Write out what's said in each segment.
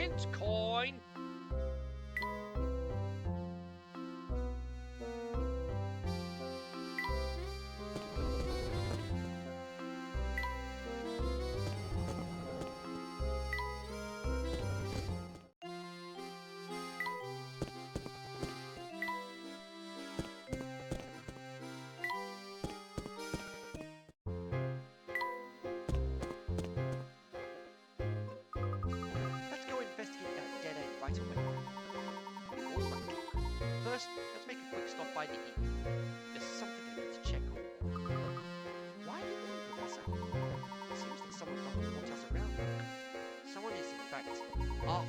rent coin. Let's go investigate that dead end right away. Alright. First, let's make a quick stop by the inn. There's something I need to check on. Why the inn, Professor? It seems that someone got the us around. Someone is, in fact, after us.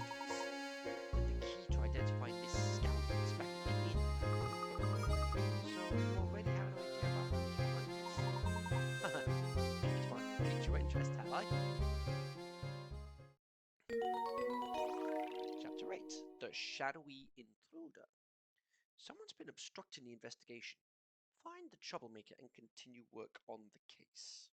With the key to identifying this scoundrel is back in the inn. So, you already have an idea about who's behind this? Piqued your interest, have I? Chapter 8. The Shadowy Intruder. Someone's been obstructing the investigation. Find the troublemaker and continue work on the case.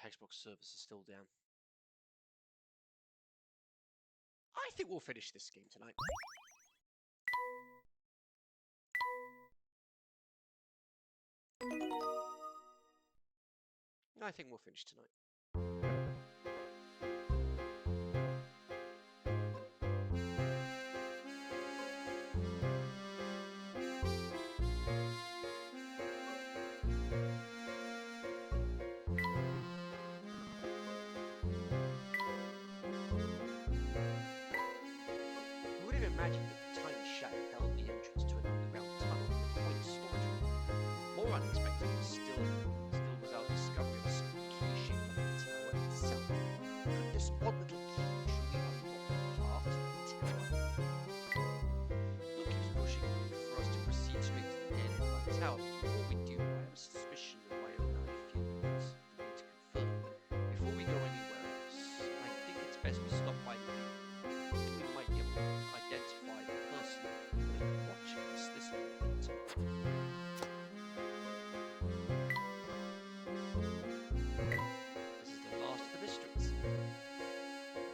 Xbox servers are still down. I think we'll finish this game tonight. I think we'll finish tonight. Who would have imagined that the tiny shack held the entrance to an underground tunnel with a coin storage room? More unexpected still was our discovery of a small key shaped like the tower itself. Could this odd little key truly unlock the path to the tower? Luke keeps pushing for us to proceed straight to the dead end of the tower. Before we do, I have a suspicion of my own feelings we need to confirm. Before we go anywhere else, I think it's best we stop by the inn. We might be able to identify the person that has been watching us this whole time. This is the last of the mysteries.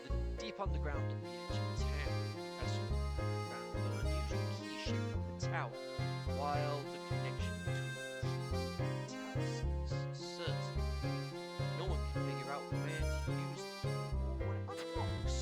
The deep underground at the edge of town, Professor found an unusual key shaped like the tower, while the connection between the key and the tower seems certain. No one can figure out where to use the key or what it unlocks.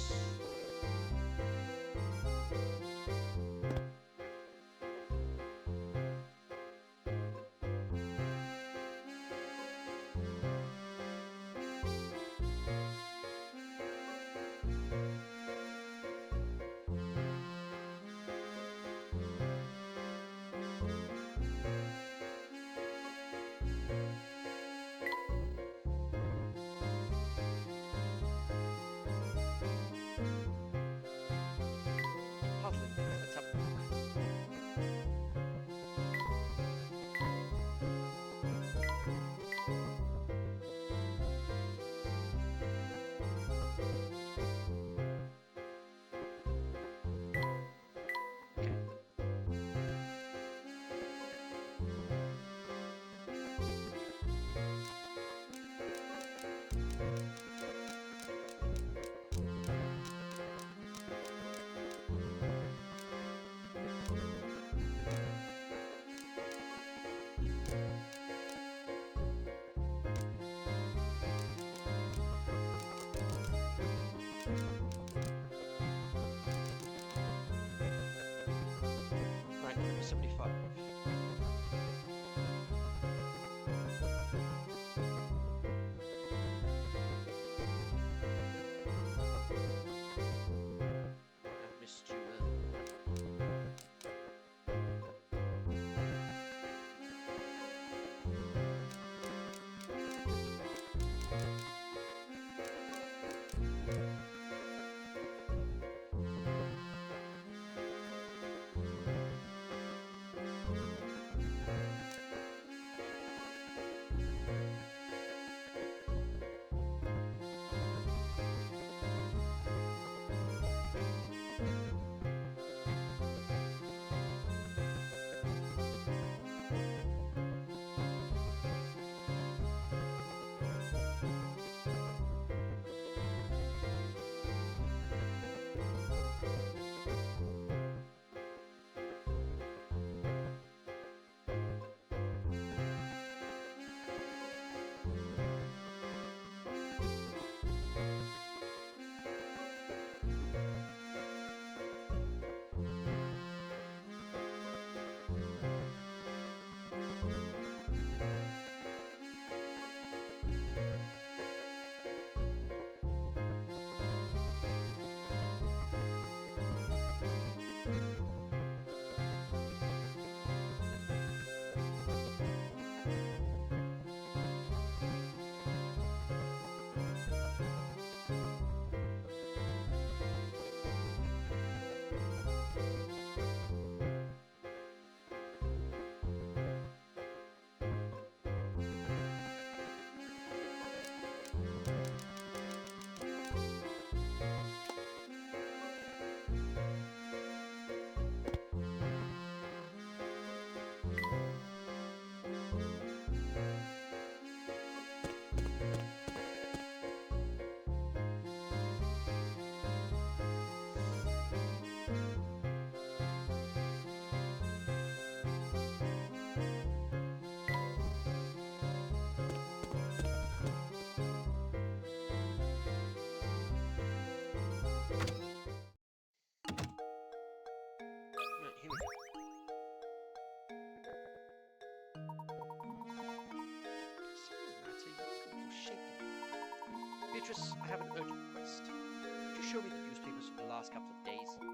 Beatrice, I have an urgent request. Could you show me the newspapers from the last couple of days? The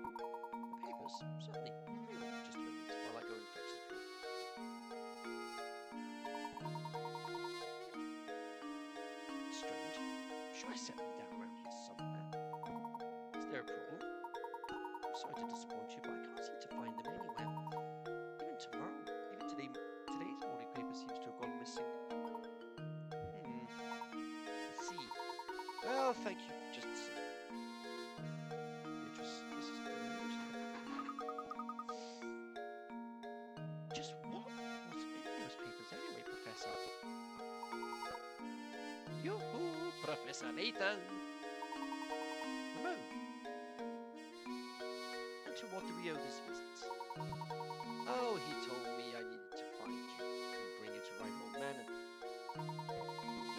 papers? Certainly. Hang on just a moment while I go and fetch them for you. Strange. I'm sure I set them down around here somewhere. Is there a problem? I'm sorry to disappoint you, but I can't seem to find them anywhere. Even tomorrow, even today's morning paper seems to have gone missing. I see. Well, thank you. Just a second. Beatrice, this is weird. Just what was in those papers anyway, Professor? Yoo-hoo, Professor Layton! Ramon! And to what do we owe this visit? Oh, he told me I needed to find you and bring you to Reinhold Manor.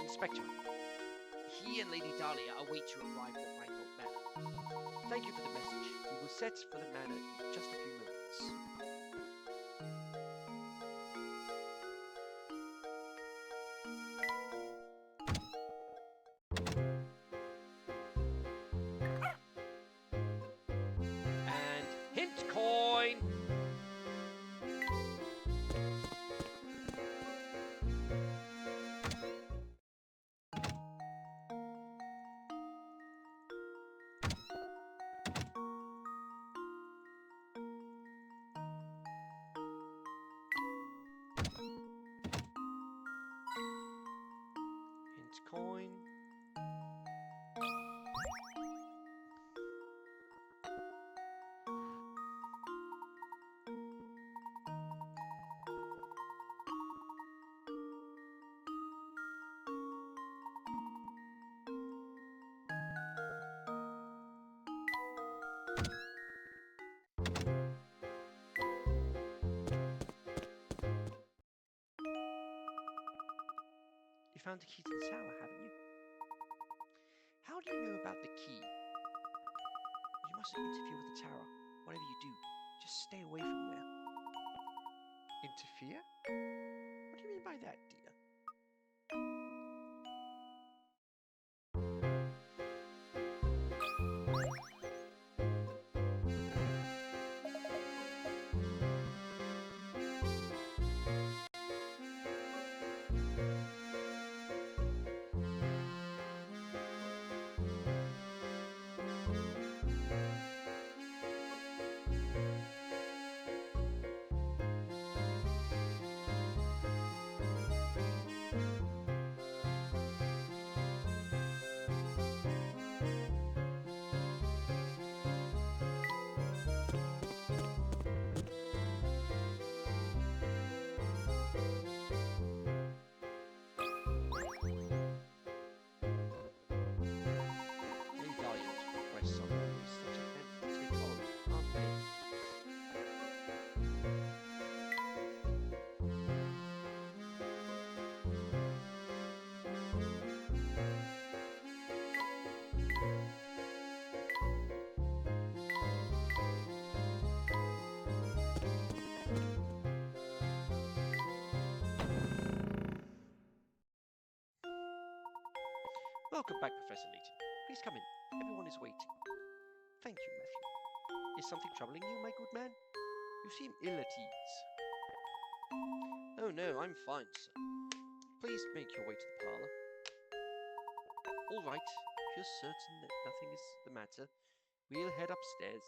Inspector, he and Lady Dahlia await your arrival at Reinhold Manor. Thank you for the message. We will set for the manor in just a few moments. And hint coin! Hint coin. You found the key to the tower, haven't you? How do you know about the key? You mustn't interfere with the tower. Whatever you do, just stay away from there. Interfere? What do you mean by that, dear? Lady Dahlia's requests are always such a hand to take on, aren't they? Welcome back, Professor Layton. Please come in. Everyone is waiting. Thank you, Matthew. Is something troubling you, my good man? You seem ill at ease. Oh no, I'm fine, sir. Please make your way to the parlour. All right, if you're certain that nothing is the matter, we'll head upstairs.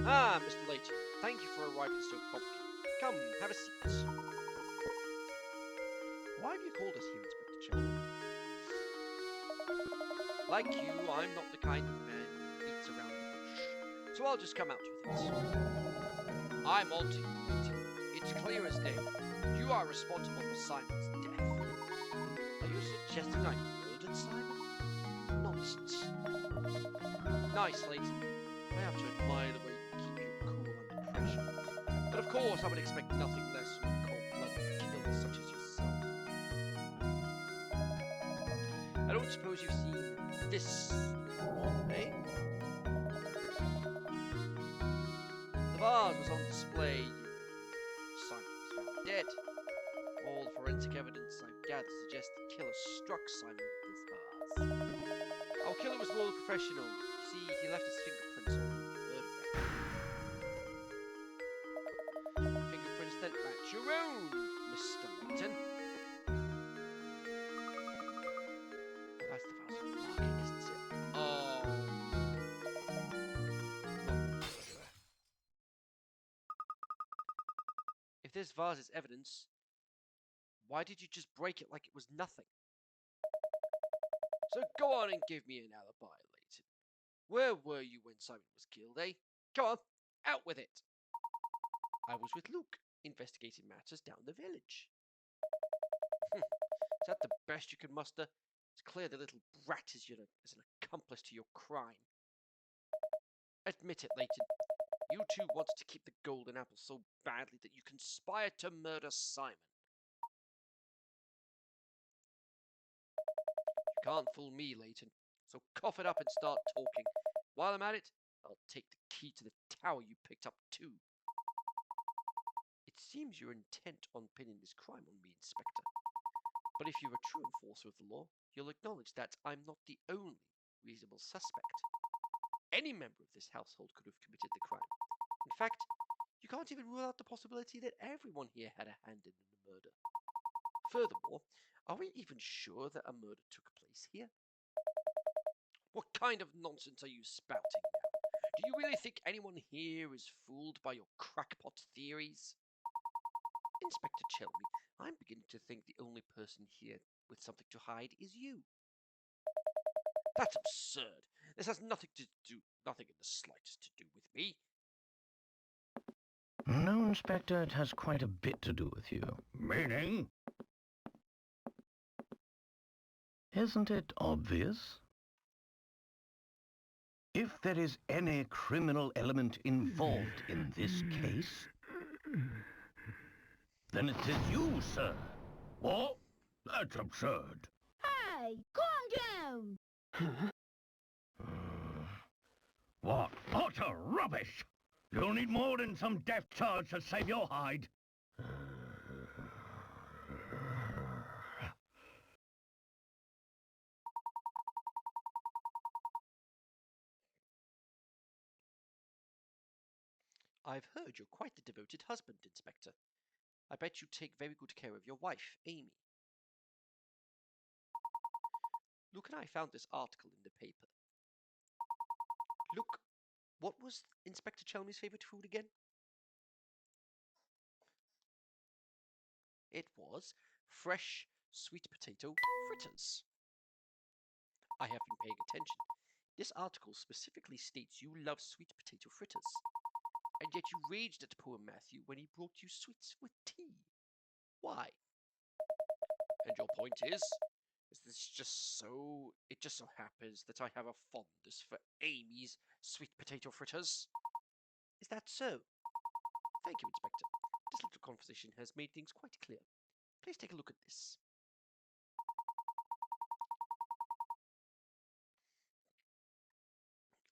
Ah, Mr. Layton, thank you for arriving so promptly. Come, have a seat. Why have you called us here, Inspector Chandler? Like you, I'm not the kind of man who beats around the bush, so I'll just come out with it. I'm on to you, Layton. It's clear as day. You are responsible for Simon's death. Are you suggesting I murdered Simon? Nonsense. Nice, Layton. I have to admire the way you keep your cool under pressure. But of course, I would expect nothing less from a cold-blooded killer such as yourself. I don't suppose you've seen this one, eh? The vase was on display. Simon was found dead. All forensic evidence I've gathered suggests the killer struck Simon with this vase. Our killer was more professional. You see, he left his fingerprints on the murder weapon. Fingerprints that match your own, Mr. Layton. That's the vase with the marking, isn't it? Oh. Murderer. If this vase is evidence, why did you just break it like it was nothing? So go on and give me an alibi, Layton. Where were you when Simon was killed, eh? Come on, out with it! I was with Luke, investigating matters down the village. Is that the best you can muster? It's clear the little brat is an accomplice to your crime. Admit it, Layton. You two wanted to keep the golden apple so badly that you conspired to murder Simon. You can't fool me, Layton, so cough it up and start talking. While I'm at it, I'll take the key to the tower you picked up too. It seems you're intent on pinning this crime on me, Inspector. But if you're a true enforcer of the law, you'll acknowledge that I'm not the only reasonable suspect. Any member of this household could have committed the crime. In fact, you can't even rule out the possibility that everyone here had a hand in the murder. Furthermore, are we even sure that a murder took place here? What kind of nonsense are you spouting now? Do you really think anyone here is fooled by your crackpot theories? Inspector Chelmy, I'm beginning to think the only person here with something to hide is you. That's absurd. This has nothing in the slightest to do with me. No, Inspector, it has quite a bit to do with you. Meaning? Isn't it obvious? If there is any criminal element involved in this case, then it is you, sir. What? That's absurd. Hey, calm down! What utter rubbish! You'll need more than some death charge to save your hide. I've heard you're quite the devoted husband, Inspector. I bet you take very good care of your wife, Amy. Luke and I found this article in the paper. Luke, what was Inspector Chelmy's favourite food again? It was fresh sweet potato fritters. I have been paying attention. This article specifically states you love sweet potato fritters. And yet you raged at poor Matthew when he brought you sweets with tea. Why? And your point is this just so... It just so happens that I have a fondness for Amy's sweet potato fritters. Is that so? Thank you, Inspector. This little conversation has made things quite clear. Please take a look at this.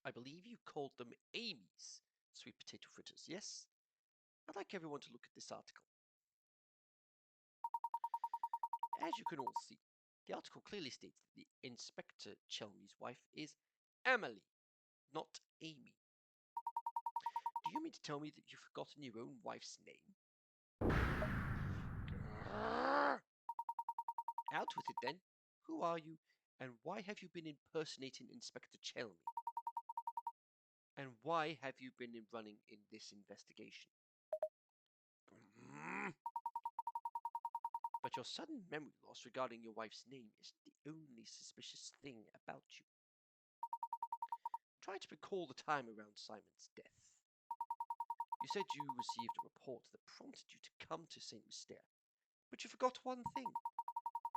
I believe you called them Amy's sweet potato fritters, yes? I'd like everyone to look at this article. As you can all see, the article clearly states that the Inspector Chelmy's wife is Emily, not Amy. Do you mean to tell me that you've forgotten your own wife's name? Grrr. Out with it then. Who are you, and why have you been impersonating Inspector Chelmy? And why have you been running in this investigation? But your sudden memory loss regarding your wife's name isn't the only suspicious thing about you. Try to recall the time around Simon's death. You said you received a report that prompted you to come to St. Mystere, but you forgot one thing.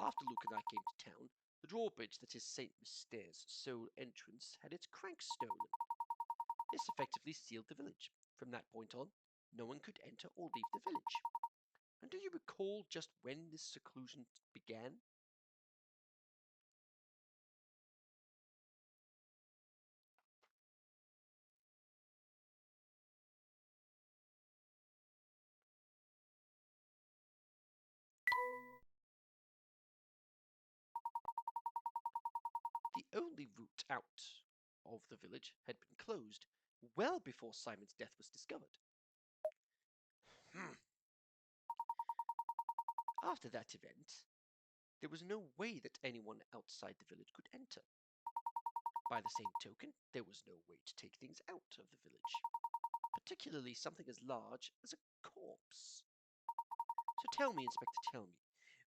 After Luke and I came to town, the drawbridge that is St. Mystere's sole entrance had its crank stolen. This effectively sealed the village. From that point on, no one could enter or leave the village. And do you recall just when this seclusion began? only route out of the village had been closed well before Simon's death was discovered. After that event, there was no way that anyone outside the village could enter. By the same token, there was no way to take things out of the village, particularly something as large as a corpse. So tell me, Inspector, tell me,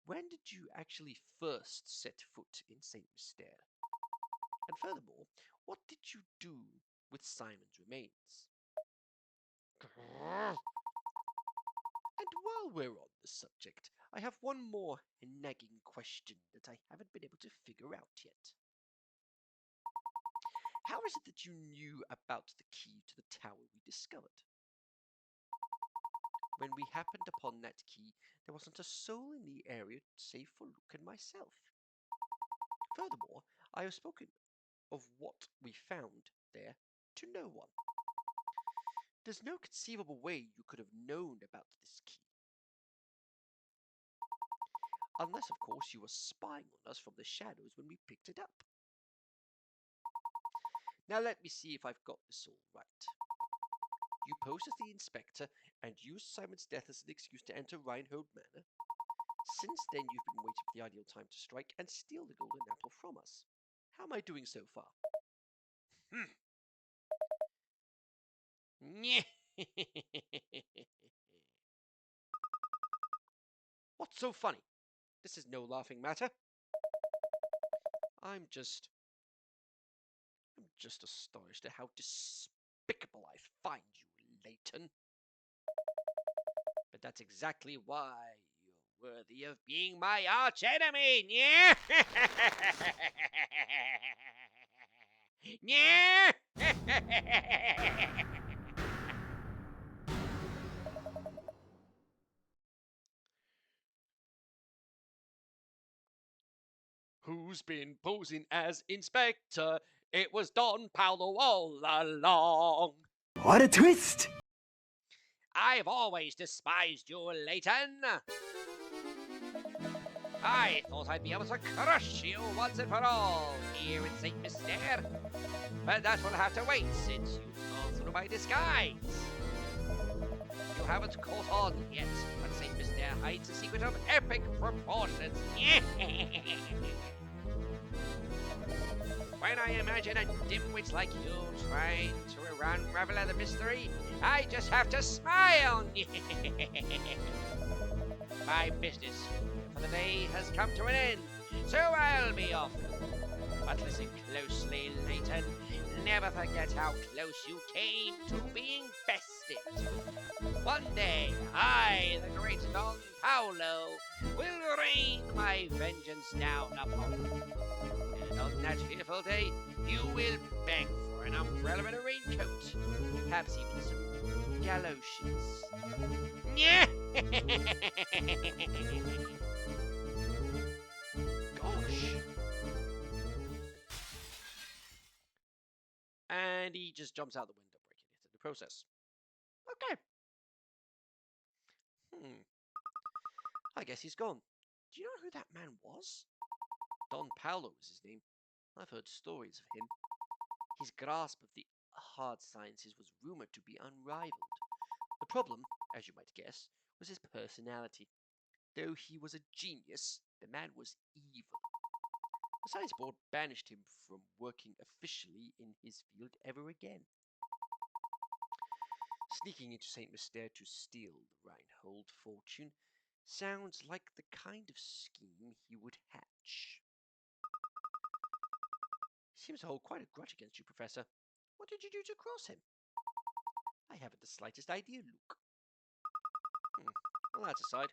when did you actually first set foot in St. Mystere? And furthermore, what did you do with Simon's remains? And while we're on the subject, I have one more nagging question that I haven't been able to figure out yet. How is it that you knew about the key to the tower we discovered? When we happened upon that key, there wasn't a soul in the area save for Luke and myself. Furthermore, I have spoken of what we found there to no one. There's no conceivable way you could have known about this key. Unless, of course, you were spying on us from the shadows when we picked it up. Now let me see if I've got this all right. You posed as the inspector and used Simon's death as an excuse to enter Rhinehold Manor. Since then, you've been waiting for the ideal time to strike and steal the golden apple from us. How am I doing so far? What's so funny? This is no laughing matter. I'm just astonished at how despicable I find you, Layton. But that's exactly why you're worthy of being my arch enemy. Yeah. Yeah. Who's been posing as inspector? It was Don Paolo all along. What a twist! I've always despised you, Layton. I thought I'd be able to crush you once and for all here in St. Mystere, but that will have to wait since you've gone through my disguise. You haven't caught on yet, but St. Mystere hides a secret of epic proportions. When I imagine a dimwit like you trying to unravel the mystery, I just have to smile. My business for the day has come to an end, so I'll be off. But listen closely, Layton. Never forget how close you came to being bested. One day, I, the great Don Paolo, will rain my vengeance down upon you. And on that fearful day, you will beg for an umbrella and a raincoat, perhaps even some galoshes. Gosh. And he just jumps out the window, breaking it in the process. Okay. I guess he's gone. Do you know who that man was? Don Paolo was his name. I've heard stories of him. His grasp of the hard sciences was rumored to be unrivaled. The problem, as you might guess, was his personality. Though he was a genius, the man was evil. The Science Board banished him from working officially in his field ever again. Sneaking into St. Mystere to steal the Rhinehold fortune sounds like the kind of scheme he would hatch. He seems to hold quite a grudge against you, Professor. What did you do to cross him? I haven't the slightest idea, Luke. Well, that's aside.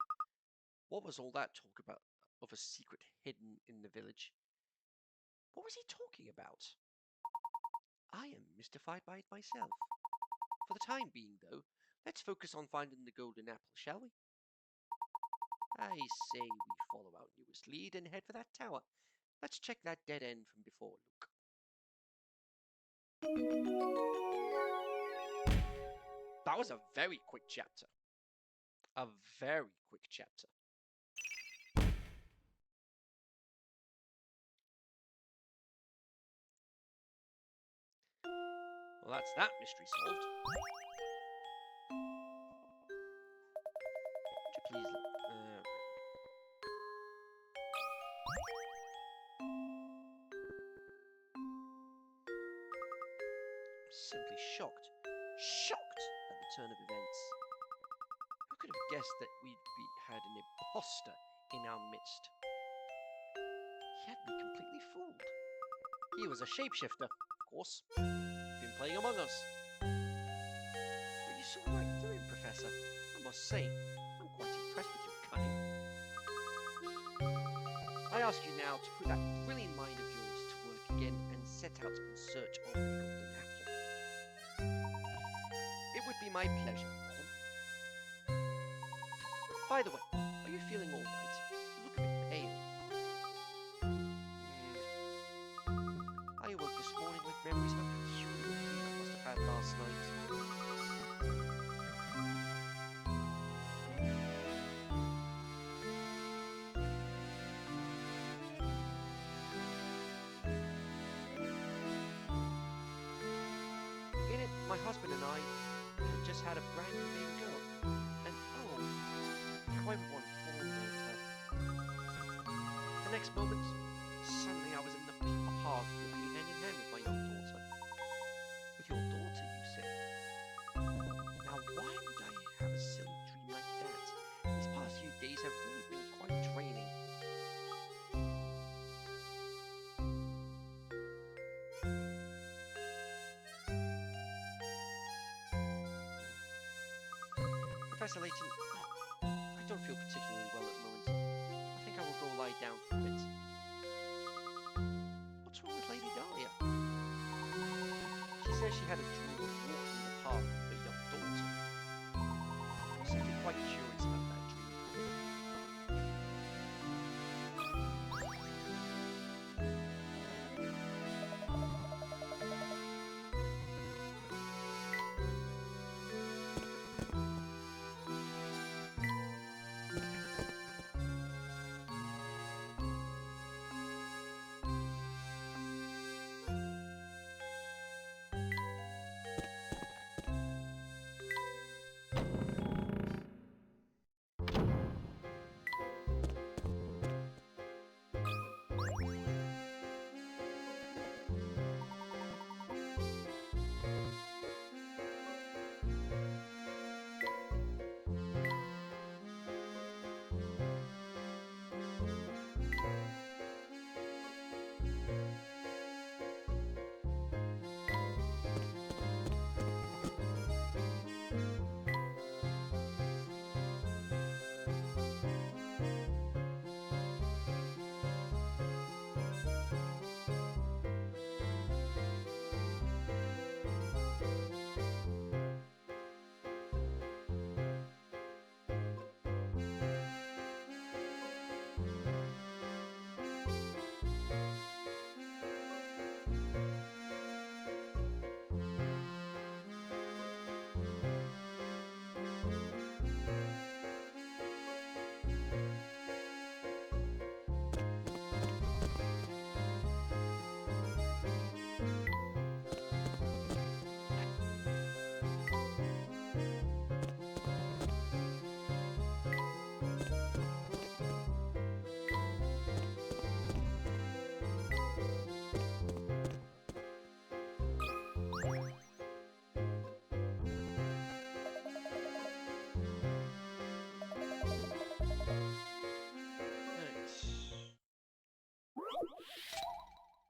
What was all that talk about of a secret hidden in the village? What was he talking about? I am mystified by it myself. For the time being, though, let's focus on finding the golden apple, shall we? I say we follow our newest lead and head for that tower. Let's check that dead end from before, Luke. That was a very quick chapter. A very quick chapter. Well, that's that mystery solved. Would you please... simply shocked. Shocked at the turn of events. Who could have guessed that had an imposter in our midst? He had me completely fooled. He was a shapeshifter, of course. Been playing among us. But you saw right through him, Professor. I must say, I'm quite impressed with your cunning. I ask you now to put that brilliant mind of yours to work again and set out in search of the golden apple. It would be my pleasure, madam. By the way, are you feeling all right? You look a bit pale. I awoke this morning with memories of a peculiar feeling I must have had last night. In it, my husband and I had just had a brand new baby girl. And oh, how everyone fawned over her. The next moment, suddenly I was in the park walking hand in hand with my young daughter. With your daughter, you say? Now, why would I have a silly dream like that? These past few days have really been quite draining. Professor Layton, I don't feel particularly well at the moment. I think I will go lie down for a bit. What's wrong with Lady Dahlia? She says she had a dream of walking in the park with her young daughter. I'm simply quite curious about that dream.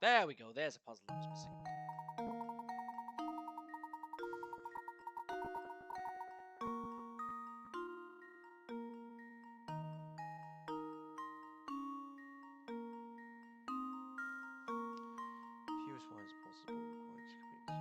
There we go, there's a puzzle that was missing. Fewest ones possible required to create.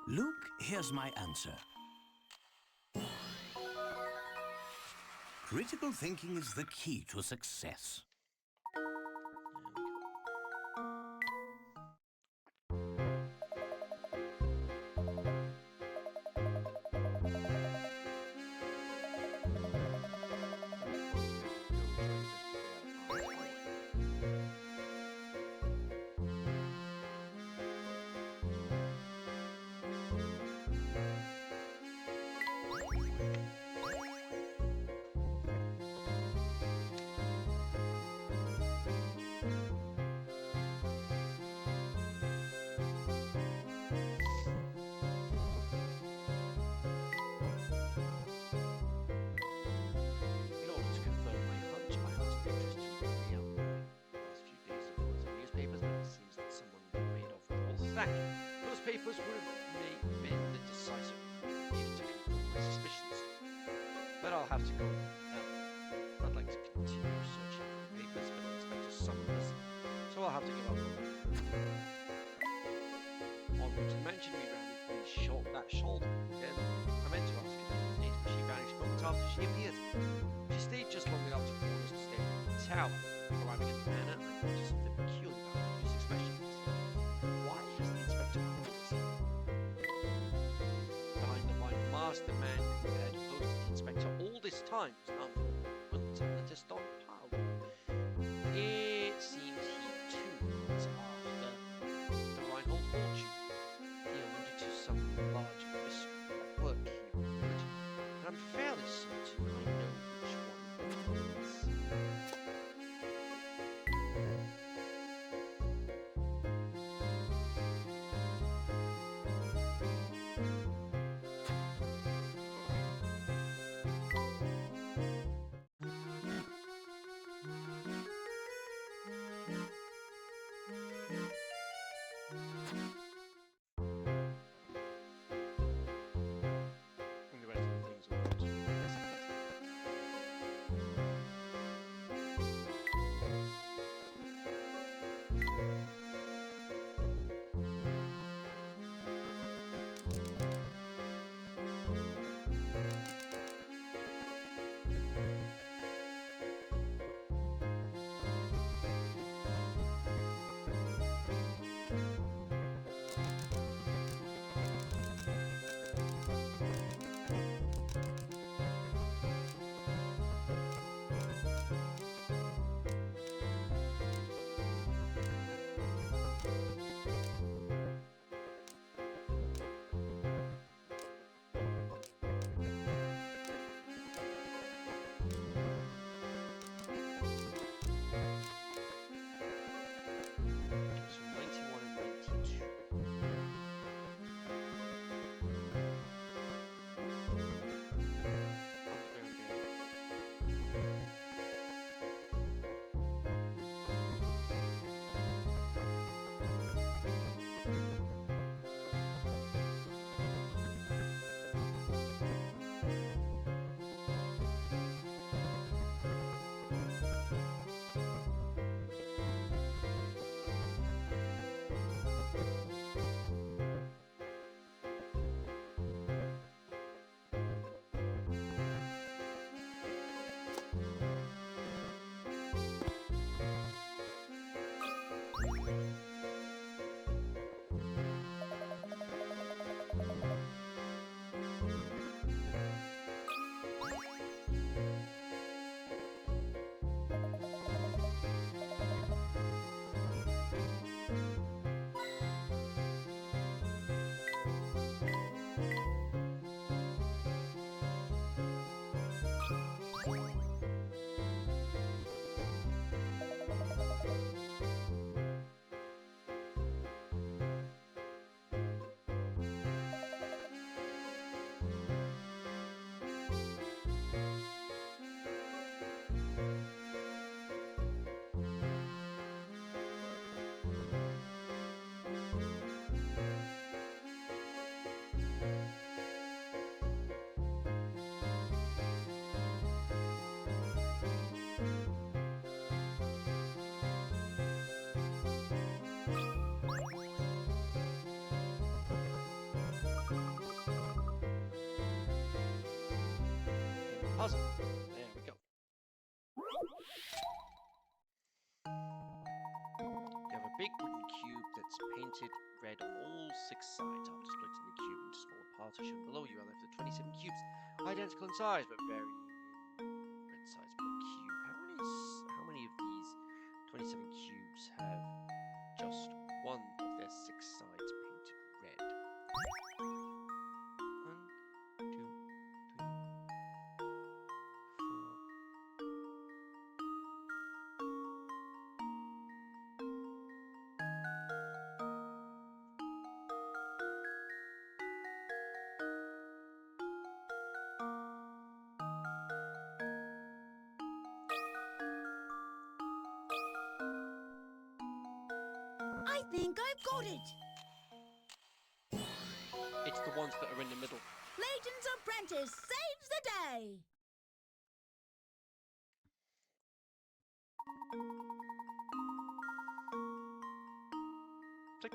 Luke, here's my answer. Critical thinking is the key to success. Thank you. Those papers would have been the decisive needed to confirm my suspicions. But I'll have to go now. I'd like to continue searching for the papers, but I expect a summons, so I'll have to give up on that. En route to the mansion, we rounded that shoulder. Again, I meant to ask her the date, but she vanished moments after she appeared. She stayed just long enough to warn us to stay in the tower. Arriving at the manor, I noticed something peculiar about Lucy's expressions. Why has the inspector called us? Behind the white mask, the man who had posed the inspector all this time was none other than Don Powell. It seems he too was after the Reinhold fortune. He alluded to some large mystery at work here, and I'm fairly certain I know which one it is. And the rest of the things will come to you in a second. So 91 and 92. Underground game. Puzzle. There we go. You have a big wooden cube that's painted red on all 6 sides. After splitting the cube into smaller parts, shown below you are left with 27 cubes, identical in size but varying in red size per cube. How many of these 27 cubes have just one of their 6 sides painted red? 1, 2, 3, 4. I think I've got it. the ones that are in the middle. Layton's apprentice saves the day! Tick.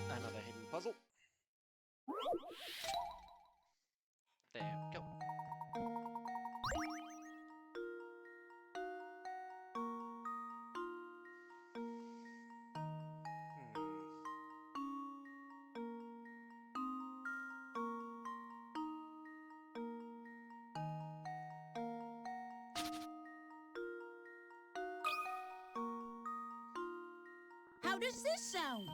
Another hidden puzzle. There we go. How does this sound?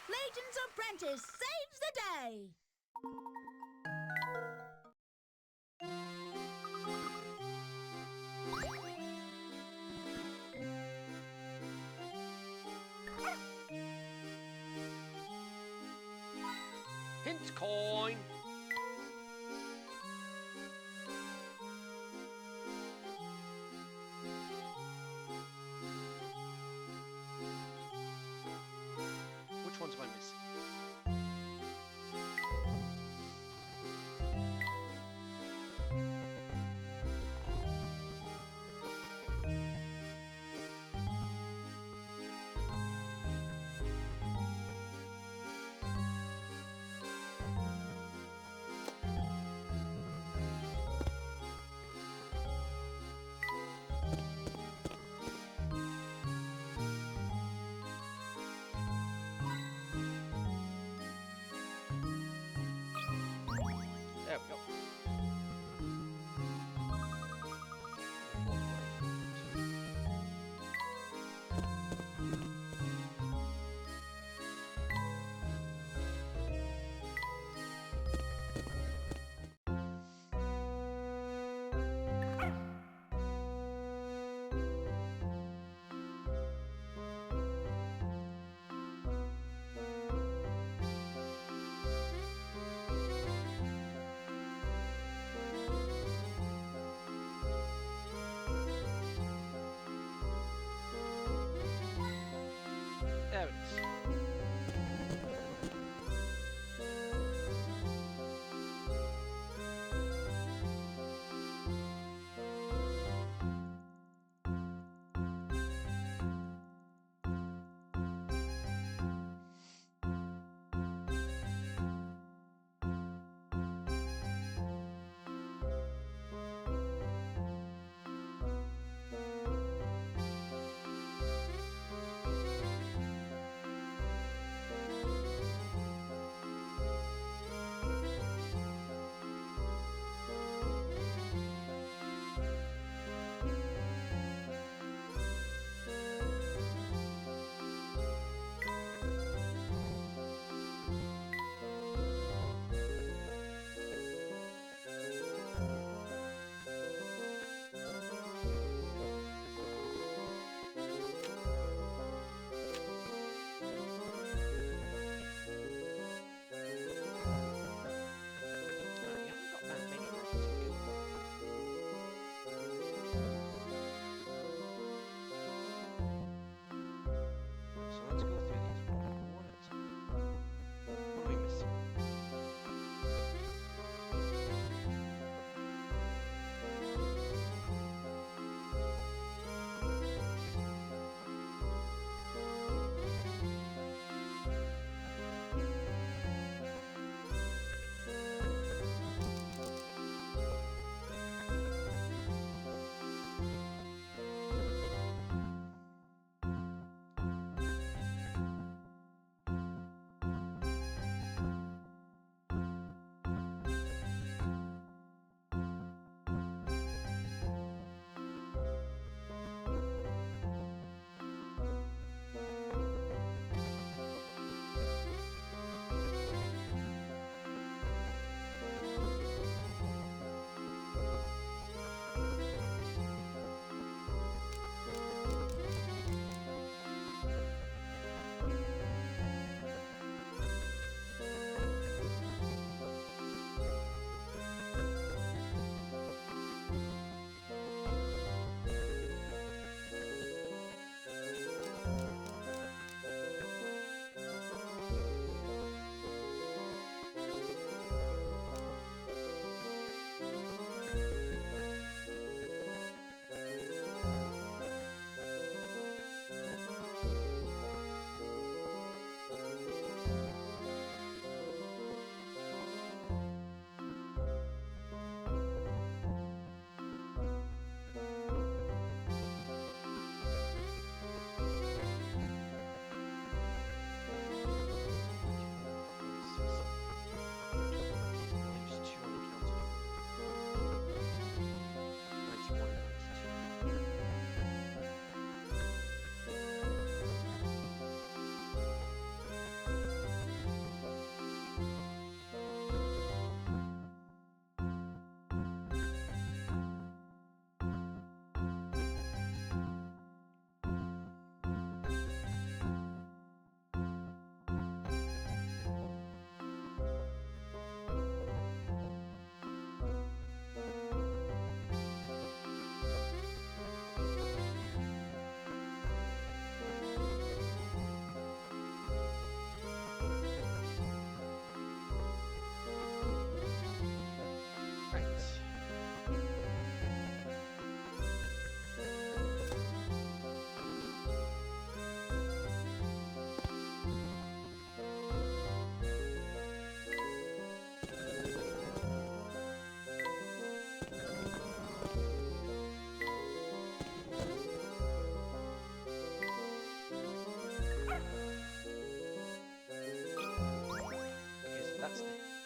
Layton's apprentice saves the day! Hint coin. Which ones am I missing?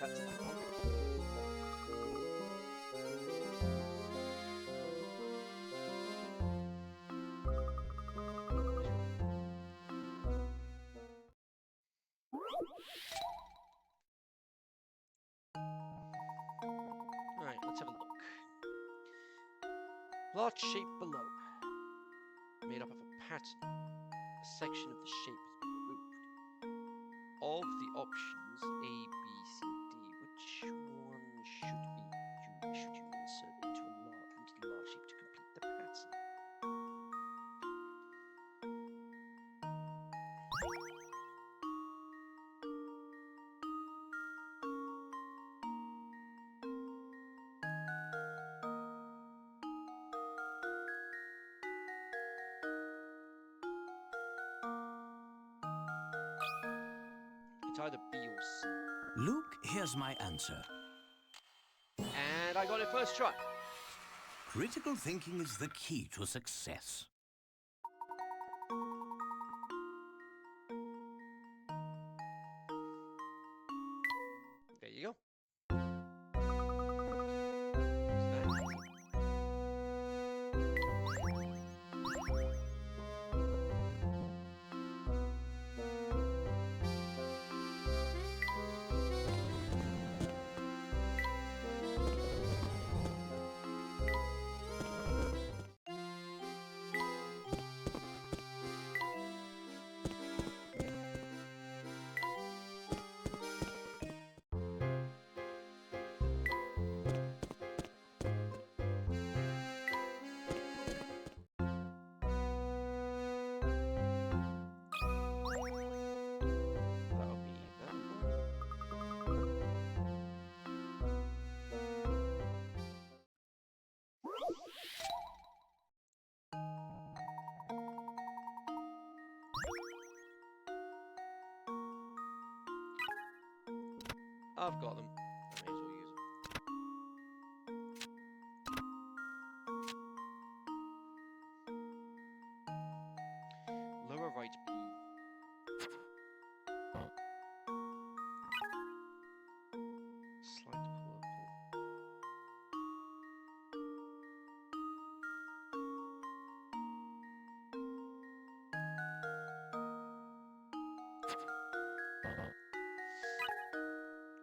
That's the problem. Alright, let's have a look. Large shape below, made up of a pattern. A section of the shape has been removed. Of the options A, B, C, D, which one should you insert into the large shape to complete the pattern? It's either B or C. Luke, here's my answer. And I got it first try. Critical thinking is the key to success. There you go. That'll be that one. I've got them. I may as well use them. Lower right B. Slight purple.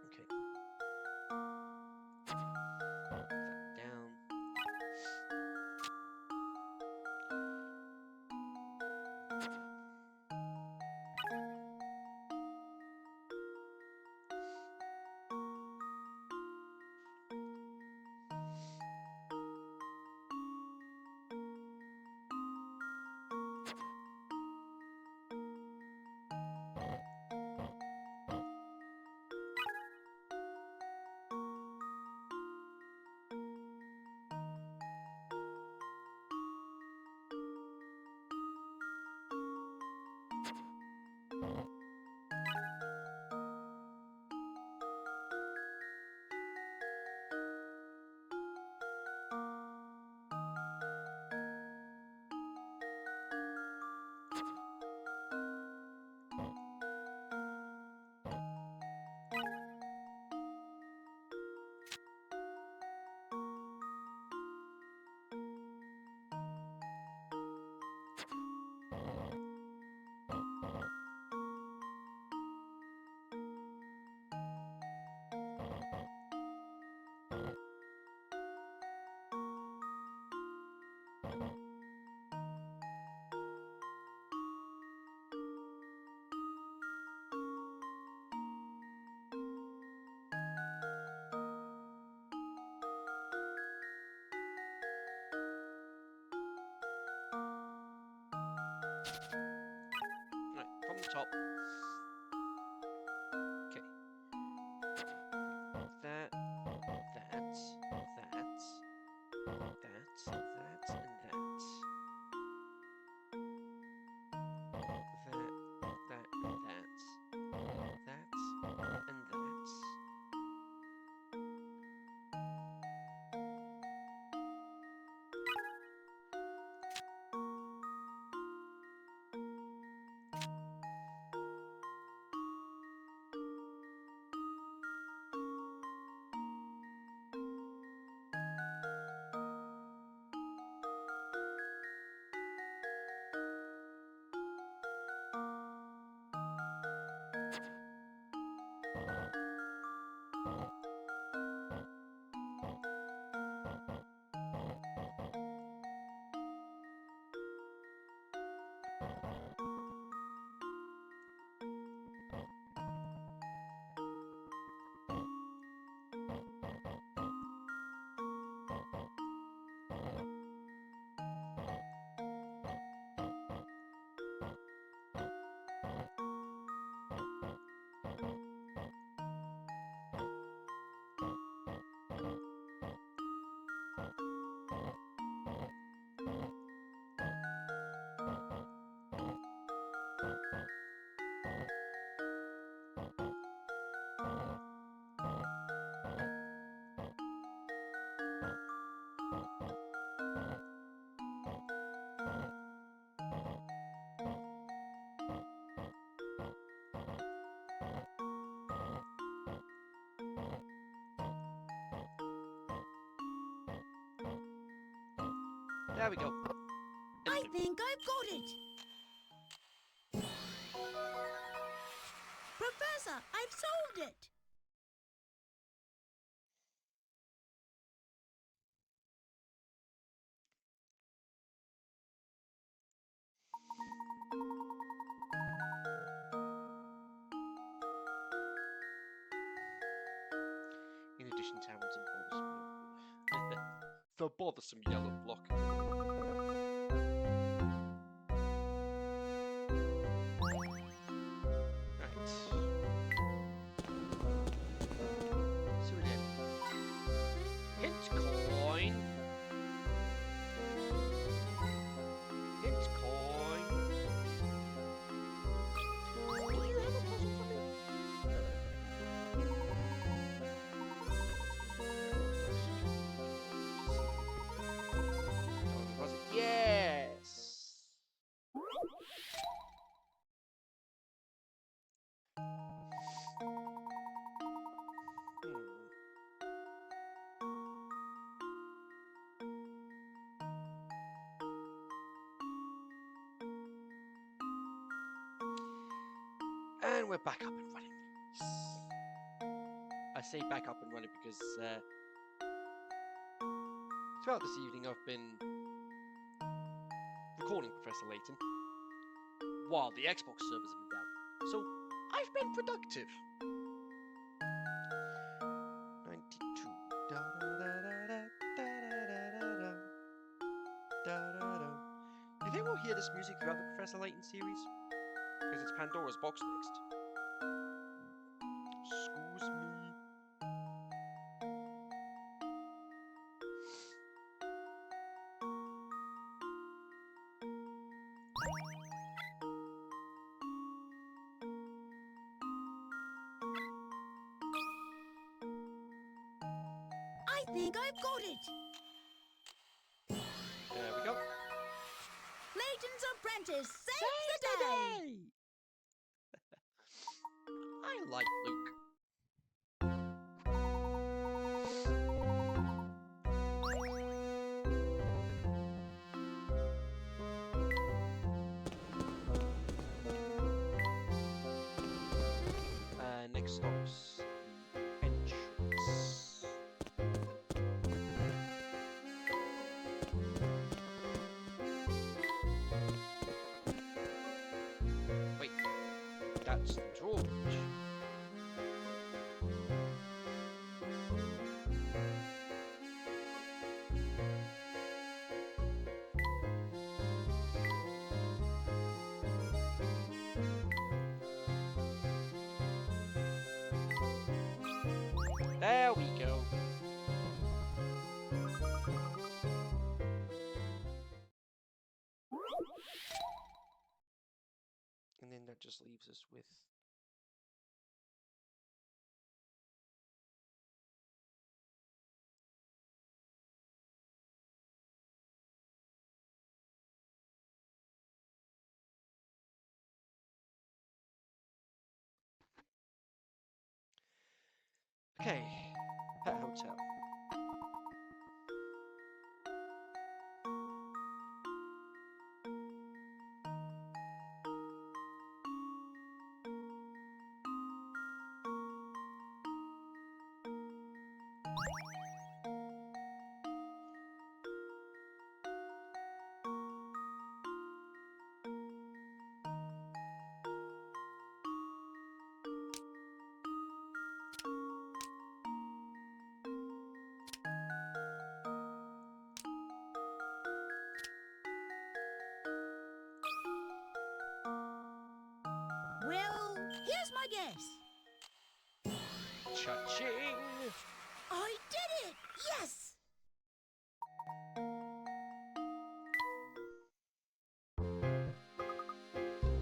Okay. That down. Right, from the top. Okay. That, that, that, that, that, and that. That, and that. That, and that. There we go. I think I've got it. Professor, I've solved it. In addition to having some the bothersome yellow block. Right. So then, hint coin. Hint coin. Do you have a puzzle for me? Was it? Yes. And we're back up and running. I say back up and running because throughout this evening I've been recording Professor Layton while the Xbox servers have been down. So I've been productive. 92. Da, da, da, da, da, da, da, da, da, da. Do you think we'll hear this music throughout the Professor Layton series? Because it's Pandora's Box next. Excuse me. I think I've got it. There we go. Layton's apprentice saves the day. I like Luke. Next stop's the entrance. Wait, that's the drawbridge. There we go. And then that just leaves us with okay, Pet Hotel. Well, here's my guess. Cha-ching! I did it! Yes!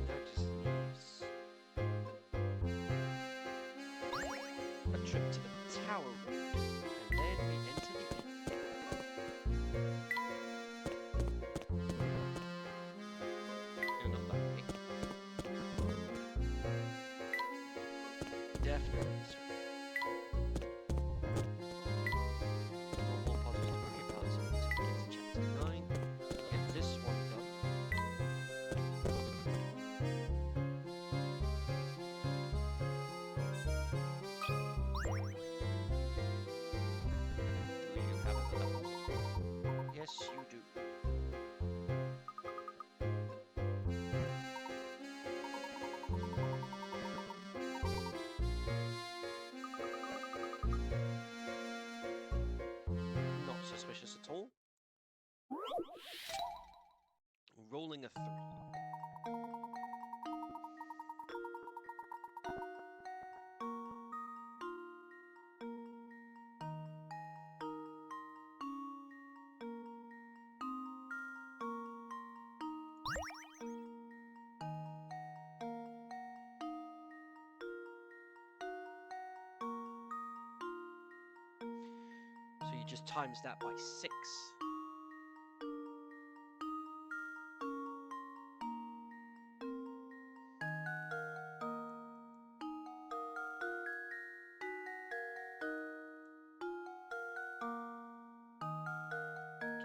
That just leaves a trip to the Tower Road, and then we enter the inn. No, not that way. Definitely this way. No more puzzles to worry about, so until we get to chapter 9. rolling a 3. So you just times that by 6.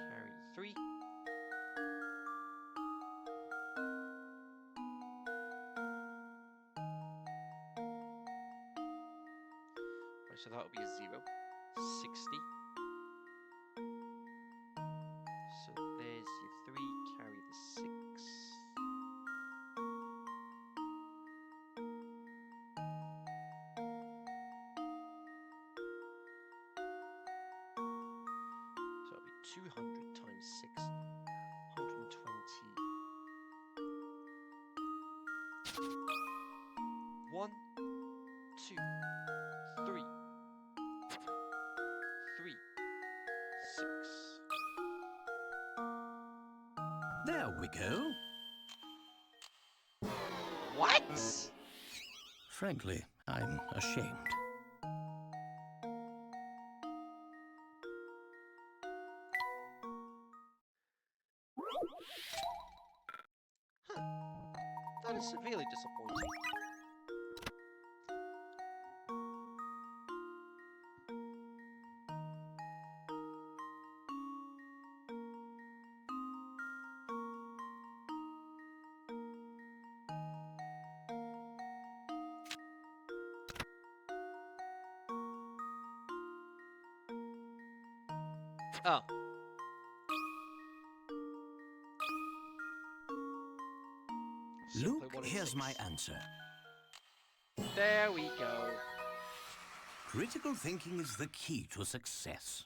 Carry 3. Right, so that would be a 0. 60. So there's your 3, carry the 6. So it'll be 200 times 6, 120. 1, 2, 3, 3, 6. There we go. What? Frankly, I'm ashamed. That is severely disappointing. Oh. Simply Luke, 1 in here's 6. my answer. There we go. Critical thinking is the key to success.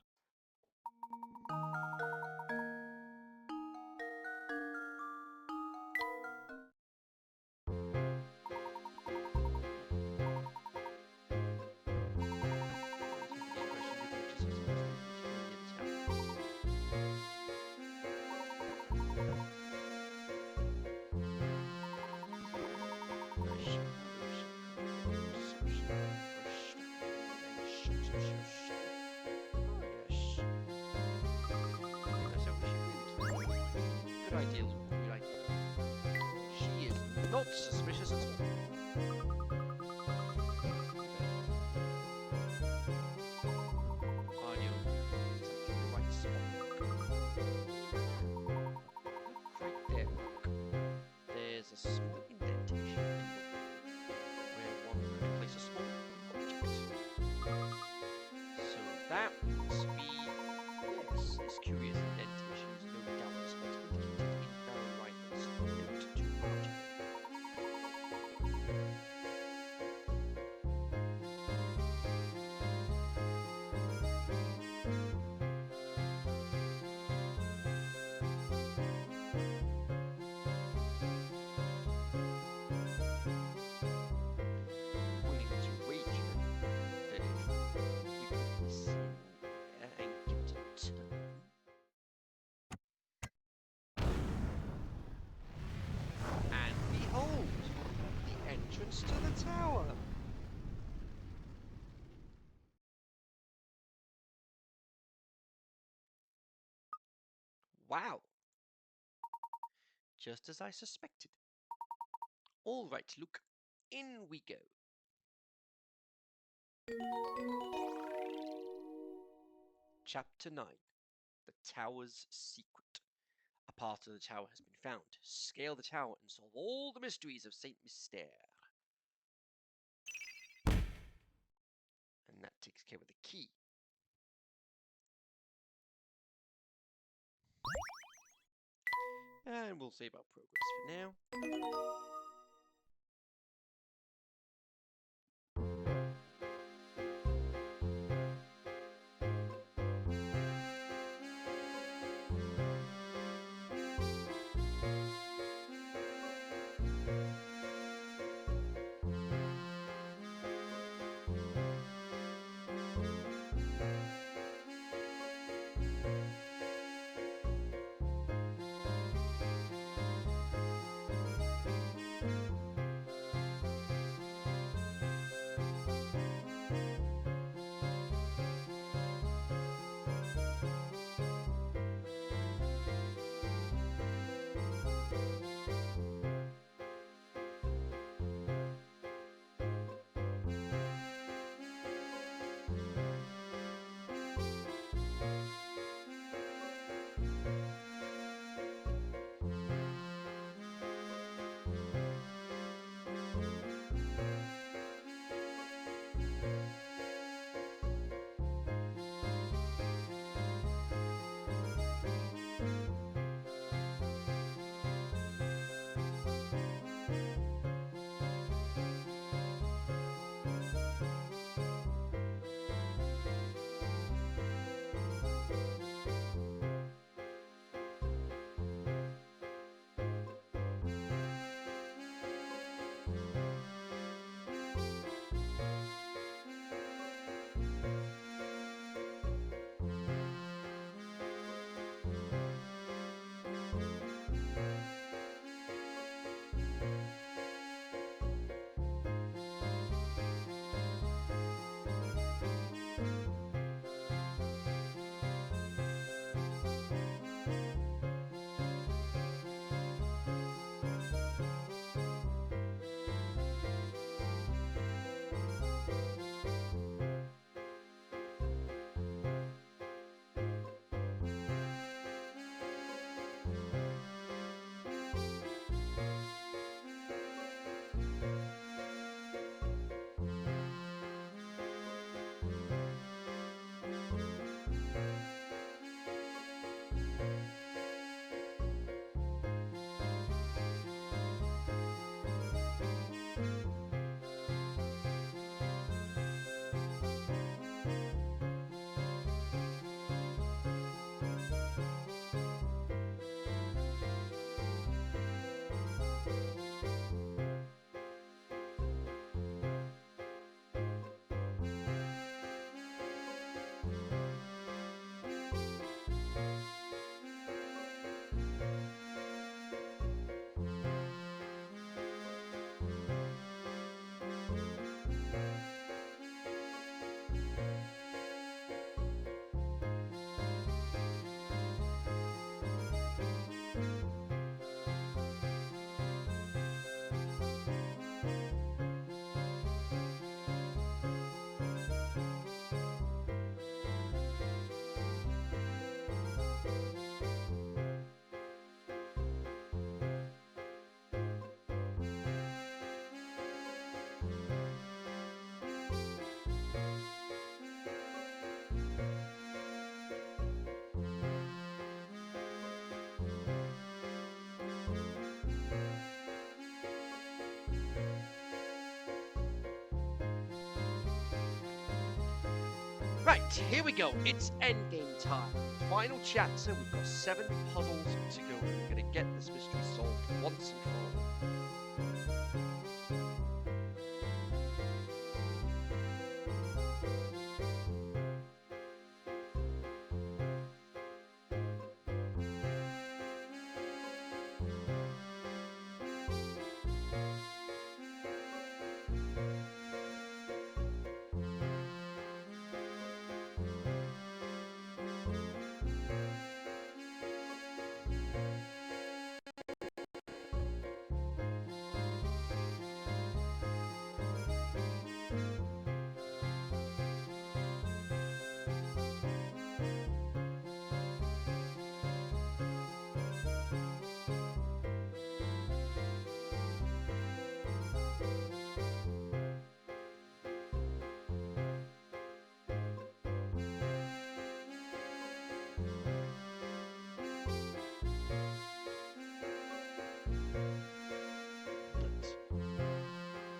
Good idea, Luke. Good idea. She is not suspicious at all. Audio is at the right spot. Look right there. Look. There's a small indentation where one could place a small object. So that must be, yes, this curious indentation is no doubt what's indicated in Baron Ryland's note to Roger. Willing to wager that if we put this in and give it a turn. And behold, the entrance to the tower. Wow. Just as I suspected. All right, Luke, in we go. Chapter 9. The Tower's Secret. A part of the tower has been found. Scale the tower and solve all the mysteries of Saint MYSTERE. And that takes care of the key. And we'll save our progress for now. Right, here we go. It's endgame time. Final chapter. We've got 7 puzzles to go. We're going to get this mystery solved once and for all.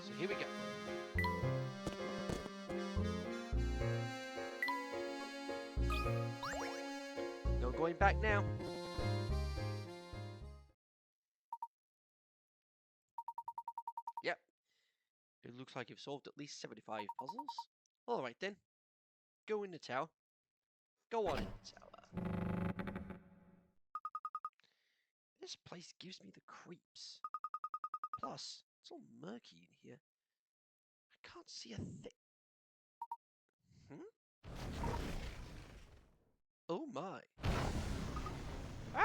So here we go. No going back now. Yep. It looks like you've solved at least 75 puzzles. Alright then. Go in the tower. Go on in the tower. This place gives me the creeps. Plus, it's all murky in here. I can't see a thing. Oh my. Ah!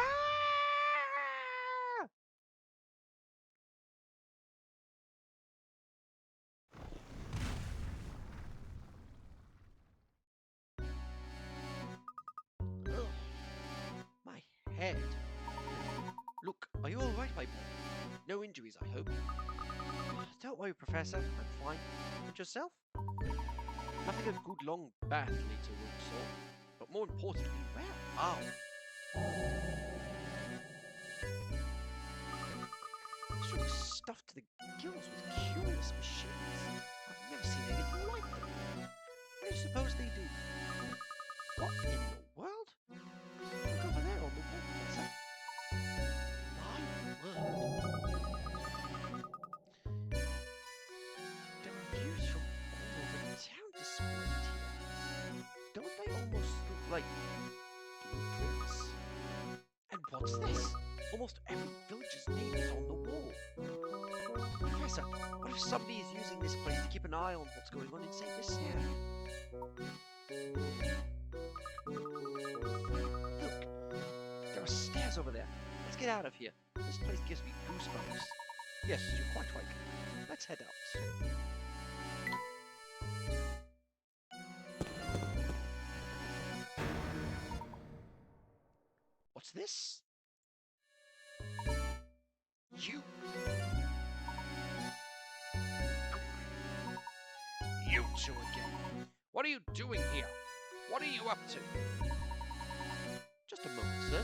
Ugh. My head. Look, are you alright, my boy? No injuries, I hope. Don't worry, Professor. I'm fine. And yourself? Having a good long bath later will solve. But more importantly, where are we? This room is stuffed to the gills with curious machines. I've never seen anything like them. What do you suppose they do? What in the world? Look over there on the wall, Professor. My word. There are views from all over the town displayed here. Don't they almost look like blueprints? And what's this? Almost every village's name is on the wall. Professor, what if somebody is using this place to keep an eye on what's going on in St. MYSTERE? Look, there are stairs over there. Let's get out of here. This place gives me goosebumps. Yes, you're quite right. Let's head out. What's this? You! You two again. What are you doing here? What are you up to? Just a moment, sir.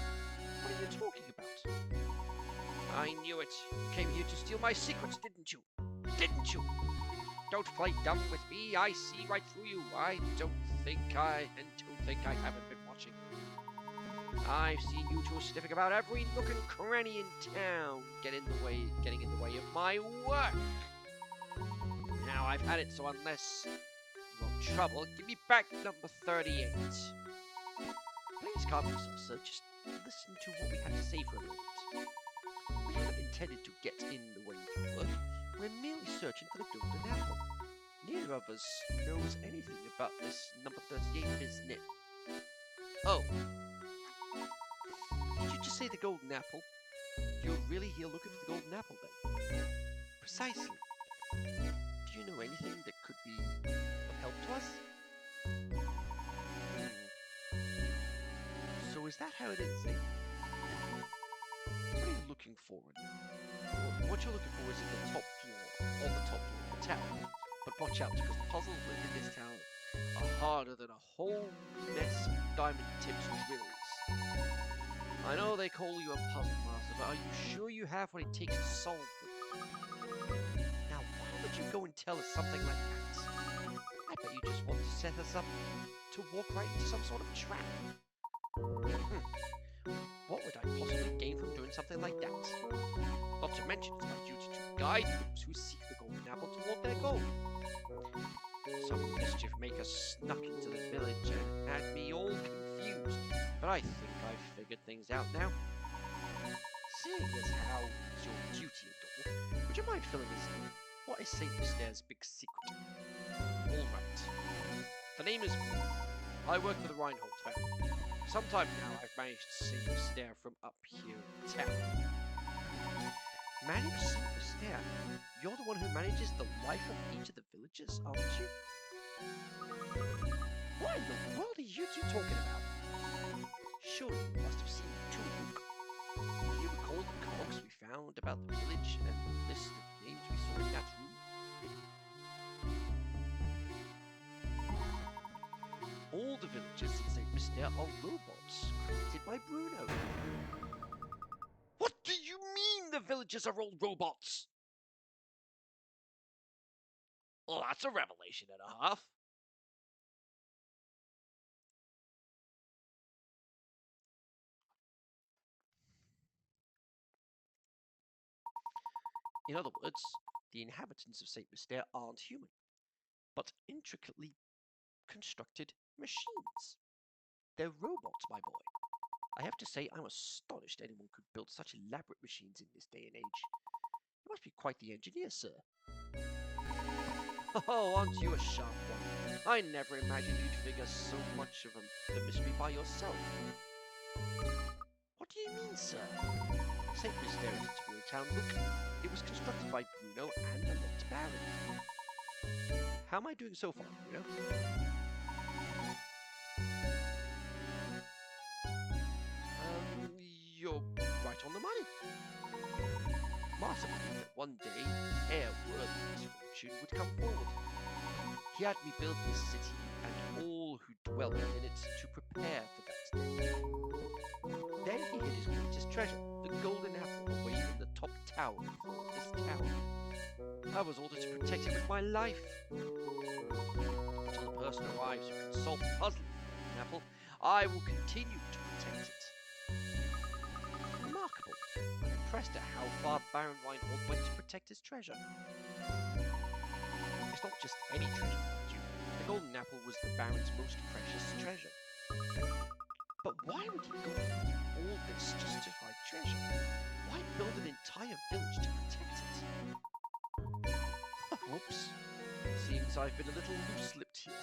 What are you talking about? I knew it. You came here to steal my secrets, didn't you? Didn't you? Don't play dumb with me. I see right through you. I don't think I haven't been watching. I've seen you two sniffing about every nook and cranny in town, getting in the way of my work. Now I've had it, so unless you want trouble, give me back number 38. Please calm yourself, sir. Just listen to what we have to say for a moment. We haven't intended to get in the way of your work. We're merely searching for the golden apple. Neither of us knows anything about this number 38 business. Oh. Did you just say the golden apple? You're really here looking for the golden apple, then? Precisely. Do you know anything that could be of help to us? So is that how it is, eh? What are you looking for? What you're looking for is in the top floor, on the top floor of the tower. But watch out, because the puzzles within this tower are harder than a whole mess of diamond-tipped drills. I know they call you a puzzle master, but are you sure you have what it takes to solve them? Now, why would you go and tell us something like that? I bet you just want to set us up to walk right into some sort of trap. What would I possibly gain from doing something like that? Not to mention it's my duty to guide those who seek the golden apple toward their goal. Some mischief maker snuck into the village and had me all confused, but I think I've figured things out now. Seeing as how it's your duty and all, would you mind filling us in? What is St. Mystere's big secret? Alright. The name is Bruno. I work for the Reinhold family. Sometime now I've managed to see Mystere from up here in town. Manage St. Mystere? You're the one who manages the life of each of the villagers, aren't you? What in the world are you two talking about? Surely you must have seen the two book. Do you recall the cogs we found about the village and the list of names we saw in that room? All the villagers in St. Mystere are robots created by Bruno. What do you mean the villagers are all robots? Well, that's a revelation and a half. In other words, the inhabitants of St. Mystere aren't human, but intricately constructed machines. They're robots, my boy. I have to say I'm astonished anyone could build such elaborate machines in this day and age. You must be quite the engineer, sir. Oh, aren't you a sharp one? I never imagined you'd figure so much of the mystery by yourself. What do you mean, sir? St. Mystere is a real town. Look, it was constructed by Bruno and a locked baron. How am I doing so far, Bruno? You're right on the money. Master believed that one day an heir worthy of his fortune would come forward. He had me build this city and all who dwell within it to prepare for that day. Then he hid his greatest treasure, the golden apple, away in the top tower of this tower. I was ordered to protect it with my life. Until the person arrives who can solve the puzzle of the golden apple, I will continue to protect it. Remarkable. I'm impressed at how far Baron Reinhold went to protect his treasure. It's not just any treasure, mind you. The golden apple was the Baron's most precious treasure. But why would he go through all this just to hide treasure? Why build an entire village to protect it? Whoops. Seems I've been a little loose-lipped here.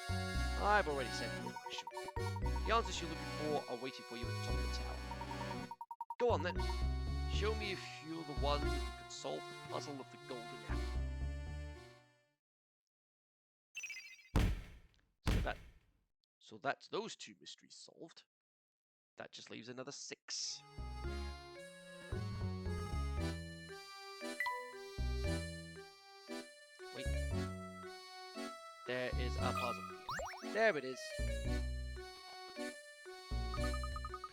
I've already said what I should. The answers you're looking for are waiting for you at the top of the tower. Go on then. Show me if you're the one who can solve the puzzle of the golden apple. So that's those two mysteries solved. That just leaves another 6. Wait. There is a puzzle here. There it is.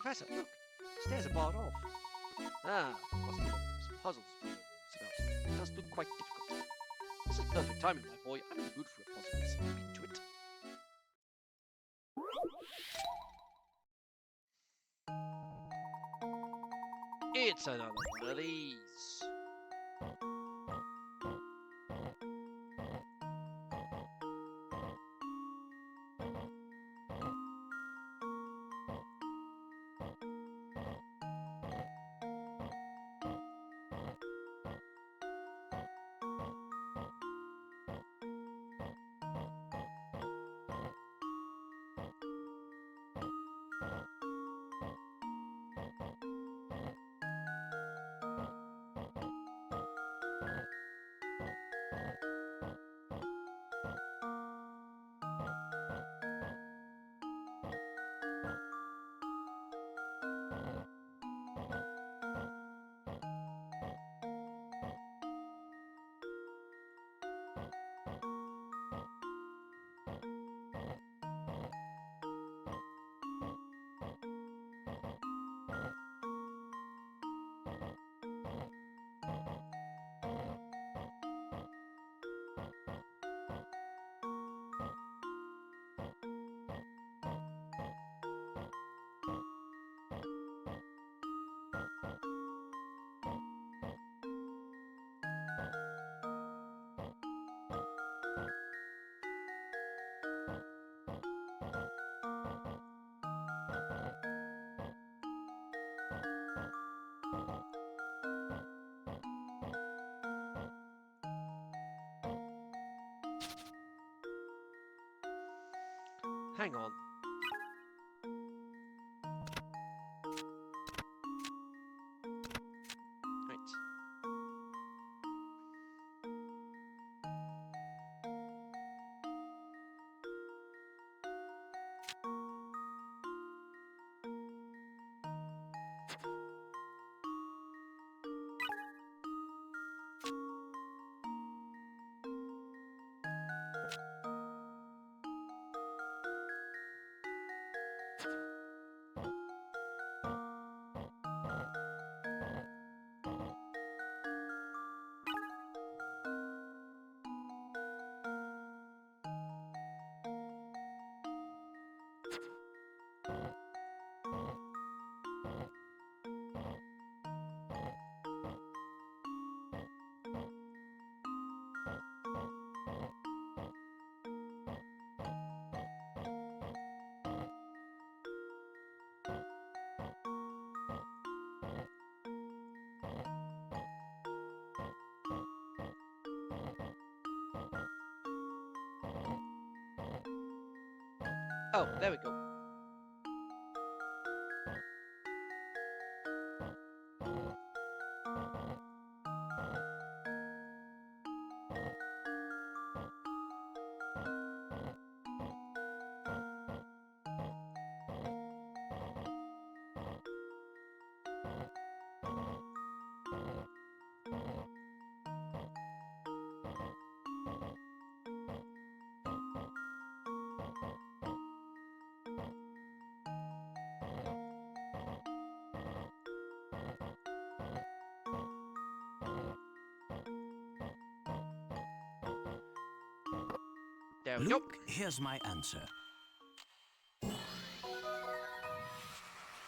Professor, look. Stairs are barred off. Ah, must be one of those puzzles Bruno warns about. It does look quite difficult. This is perfect timing, my boy. I'm in the mood for a puzzle. Let's leap into it. It's another one of these. hang on. Right. Oh, there we go. There we go. Luke, here's my answer.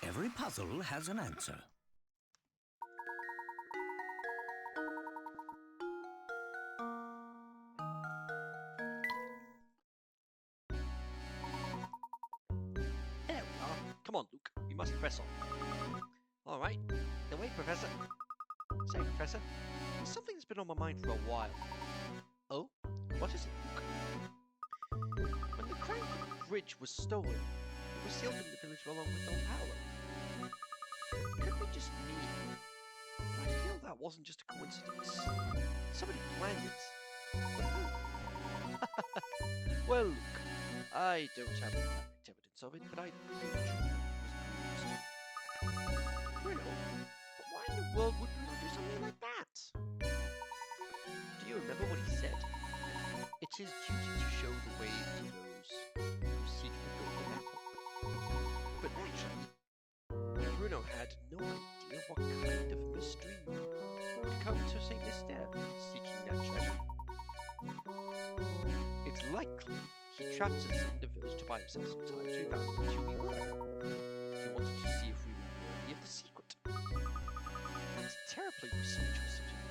Every puzzle has an answer. There we are. Come on, Luke. We must press on. All right. Now wait, Professor. Say, Professor. There's something that's been on my mind for a while. Oh? What is it, Luke? When the Crank Bridge was stolen, it was sealed in the village along with Don Paolo. Could be just me, but I feel that wasn't just a coincidence. Somebody planned it. But who? Well, Luke, I don't have any direct evidence of it, but I feel it was Bruno. But why in the world would Bruno do something like that? Do you remember what he said? It's his duty to show the way to those who seek the golden apple. But naturally, Bruno had no idea what kind of mystery would come to St. MYSTERE seeking that treasure. It's likely he trapped us in the village to buy himself some time so he found the 2 weeks later. He wanted to see if we were worthy of the secret. It's terribly presumptuous of him,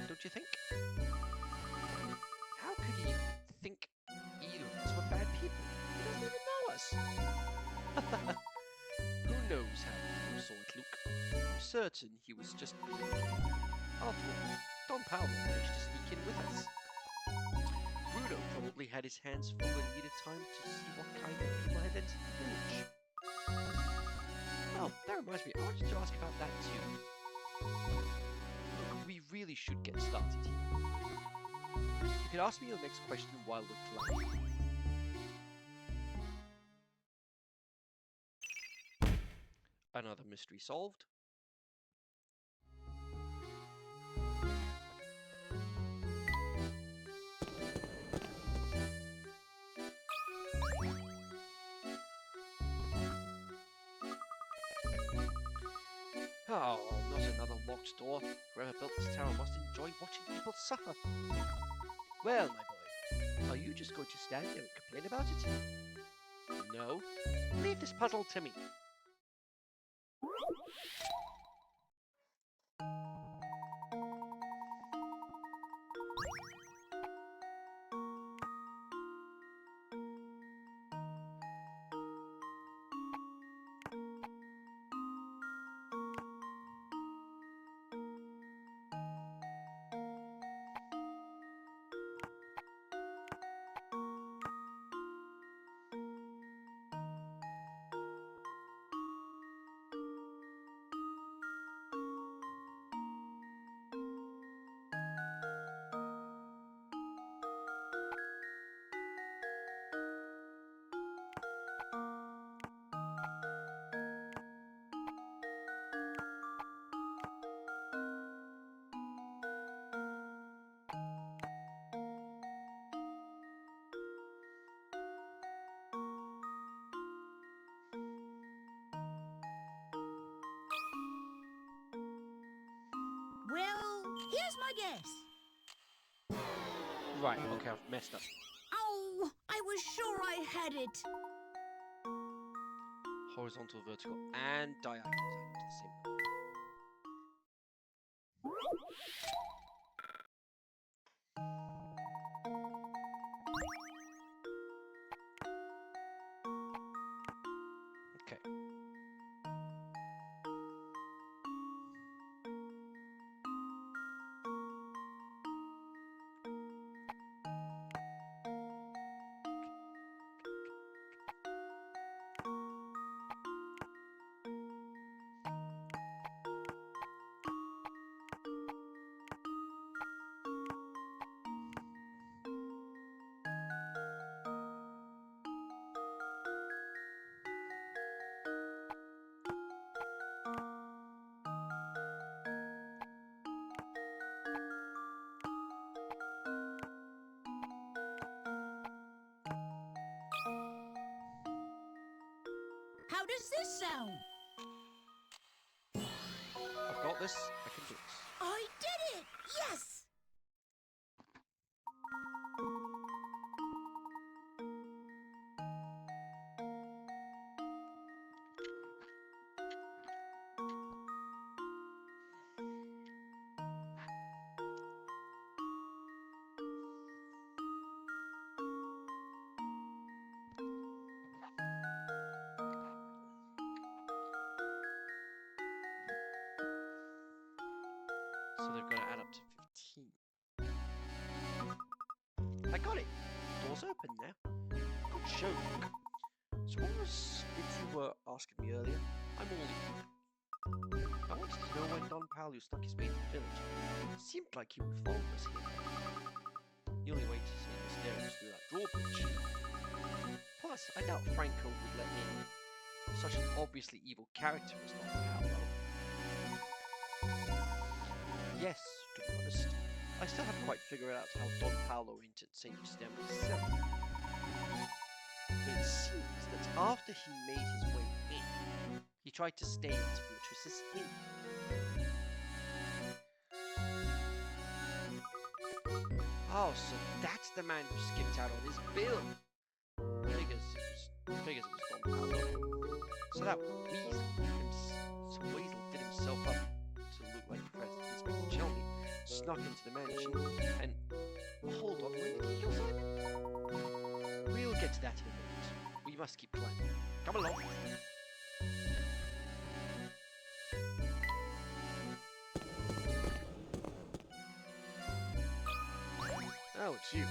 don't you think? How could he think eels were bad people? He doesn't even know us! Who knows how Bruno saw it, Luke? I'm certain he was just being lucky. After all, Don Paolo managed to sneak in with us. Bruno probably had his hands full and needed time to see what kind of people had entered the village. Oh, that reminds me, I wanted to ask about that too. Look, we really should get started here. You can ask me your next question while we're playing. Another mystery solved. Oh, not another locked door. Whoever built this tower must enjoy watching people suffer. Well, my boy, are you just going to stand there and complain about it? No. Leave this puzzle to me. here's my guess. Right, okay, I've messed up. Oh, I was sure I had it. Horizontal, vertical, and diagonal is added to the same number. Okay. How does this sound? I've got this. I can do this. I did it! Yes! So they've got to add up to 15. I got it. Door's open now. Good joke. So what was it you were asking me earlier? I'm all ears. I wanted to know when Don Paolo stuck his mate in the village. It seemed like he would follow us here. The only way to see MYSTERE was through that drawbridge. Plus, I doubt Franco would let in such an obviously evil character as Don Paolo. Yes, to be honest, I still haven't quite figured out how Don Paolo entered St. MYSTERE myself. But it seems that after he made his way in, he tried to stay at Beatrice's inn. Oh, so that's the man who skipped out on his bill. Figures it was Don Paolo. So that Weasel did himself up to look like President Inspector Chelney, snuck into the mansion, and hold on, when did he kill Simon? We'll get to that in a minute. We must keep climbing. Come along. Oh, it's you.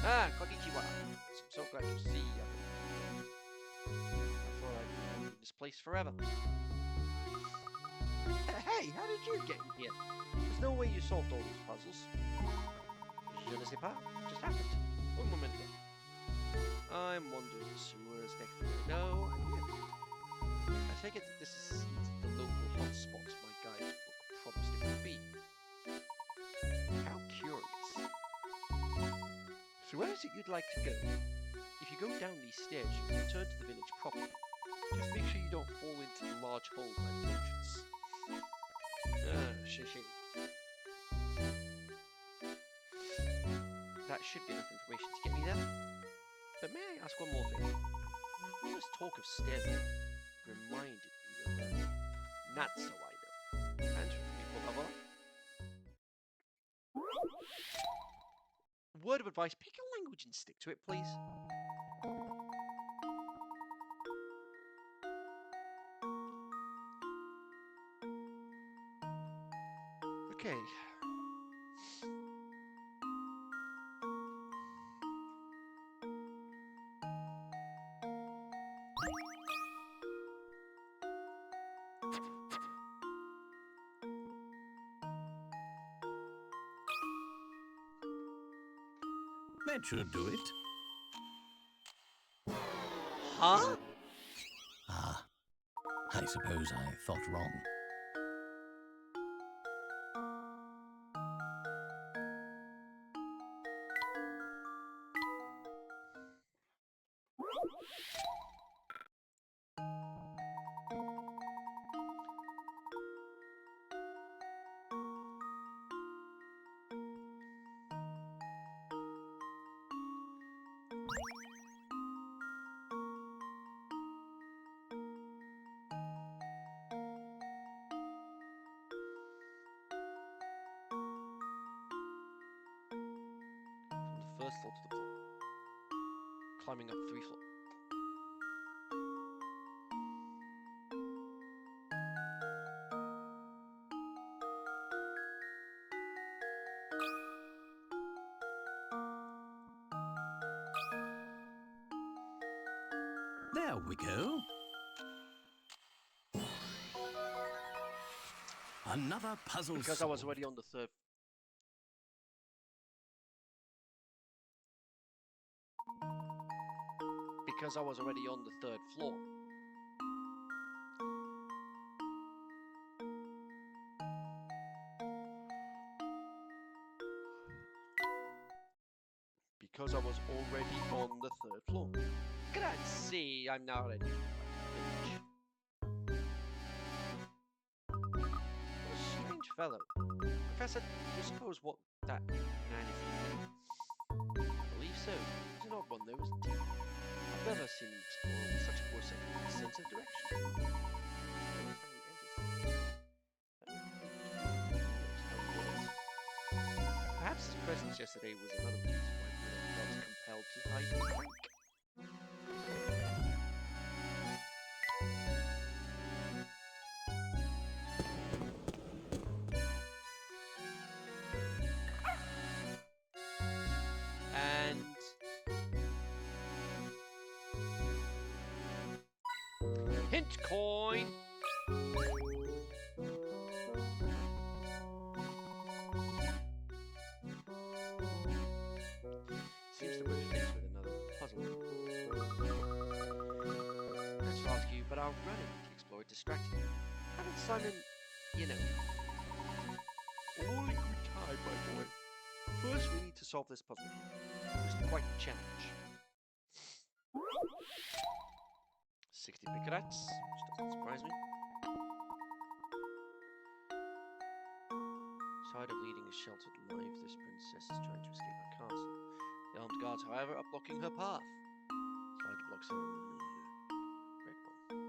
Ah, konnichiwa. I'm so glad to see you. I thought I'd be in this place forever. Hey, how did you get in here? There's no way you solved all those puzzles. Je ne sais pas. Just happened. Un momento. I'm wandering the sewers. Next thing I know, I'm here. I take it that this is the local hotspot my guidebook promised it would be. How curious. So where is it you'd like to go? If you go down these stairs, you can return to the village proper. Just make sure you don't fall into the large hole by the entrance. Shishi. That should be enough information to get me there. But may I ask one more thing? All this talk of stairs reminded me of Natsu, I know. Answer for me, por favor. Word of advice, pick a language and stick to it, please. Okay. That should do it. Huh? Ah, I suppose I thought wrong. From the first floor to the floor. Climbing up 3 floors. There we go. Another puzzle Because I was solved. already on the third. Because I was already on the 3rd floor. Because I was already on the 3rd floor. Look at that. See, I'm now ready. What a strange fellow. Professor, do you suppose what that man is doing? I believe so. He's an odd one though, isn't he? I've never seen him explore with such a poor sense of direction. Perhaps his presence yesterday was another reason why he felt compelled to hide his drink. And hint coin. Seems that we're faced with another puzzle. That's to ask you, but our running with the explorer distracted you. Haven't Simon, you know? All in good time, my boy. First, we need to solve this puzzle here. It was quite a challenge. 60 picarats, which doesn't surprise me. Tired of leading a sheltered life, this princess is trying to escape her castle. The armed guards, however, are blocking her path. Slide blocks her. Red one. Okay.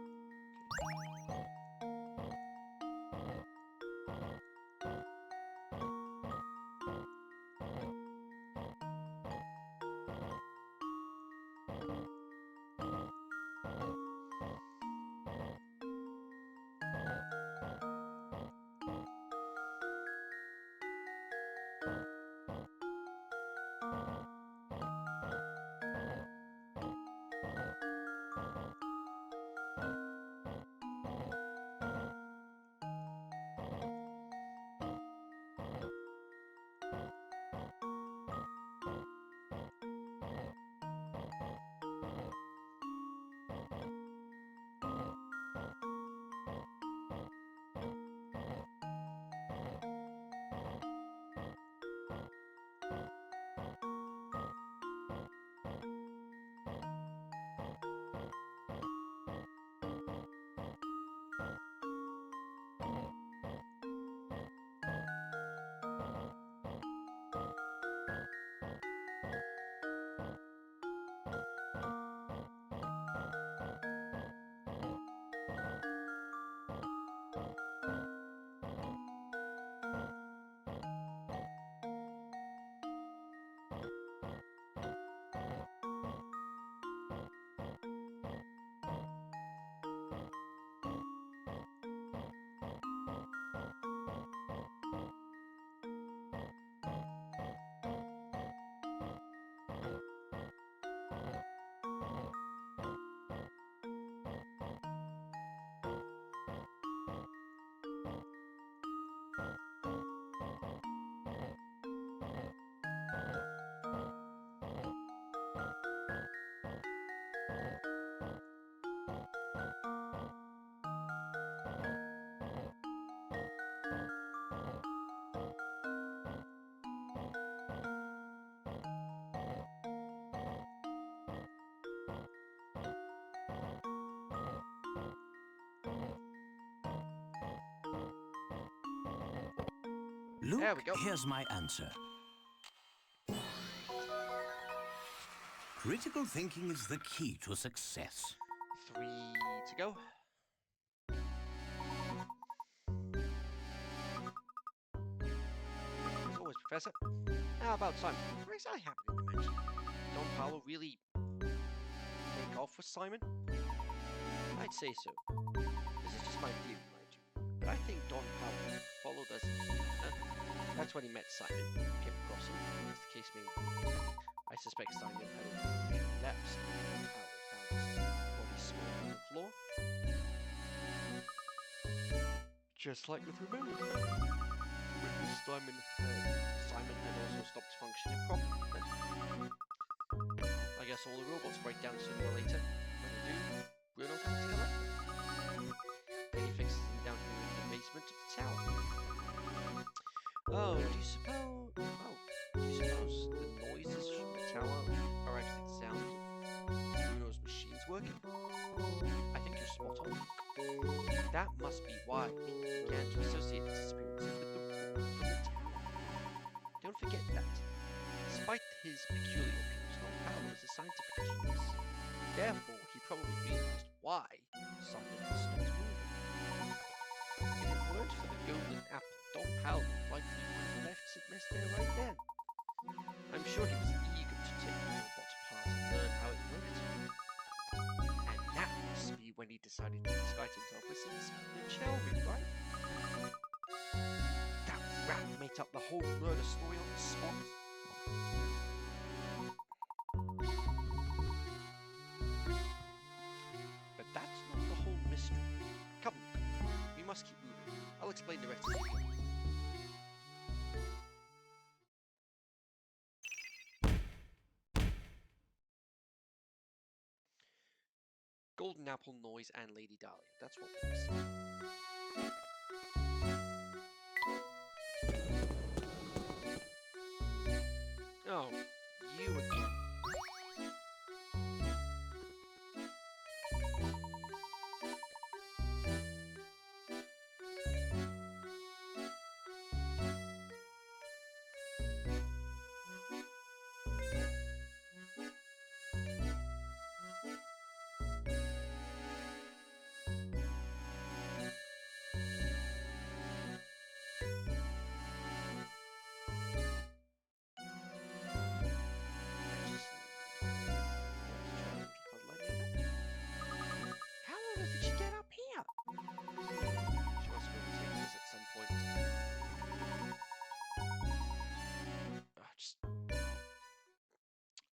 Luke, There we go. here's my answer. Critical thinking is the key to success. 3 to go. As always, Professor. How about Simon? What exactly happened in the mansion? Don Paolo really make off with Simon? I'd say so. This is just my theory, mind you. But I think Don Paolo followed us. That's when he met Simon, came across him, as the case may be. I suspect Simon had a lapse. Don Paolo found his body small on the floor. Just like with Rebellion. Because Simon had also stopped functioning properly. I guess all the robots break down sooner or later. When they do, Bruno comes together. Then he fixes them down here in the basement of the tower. Do you suppose the noises from the tower are actually the sound of Bruno's machines working? I think you're spot on. That must be why he began to associate his experiences with the room from the tower. Don't forget that. Despite his peculiar appearance, Don Paolo is a scientific genius. Therefore, he probably realized why Simon had stopped moving. If it weren't for the golden apple, Don Paolo likely would have left Sid MYSTERE right then. I'm sure he was eager to take the robot apart and learn how it worked. And that must be when he decided to disguise himself as Inspector Shelby, right? That rat made up the whole murder story on the spot. But that's not the whole mystery. Come, we must keep moving. I'll explain the rest of it. Golden Apple, Noise, and Lady Dahlia. That's what we're missing. Oh, you again. How on earth did she get up here? She must have been taking us at some point.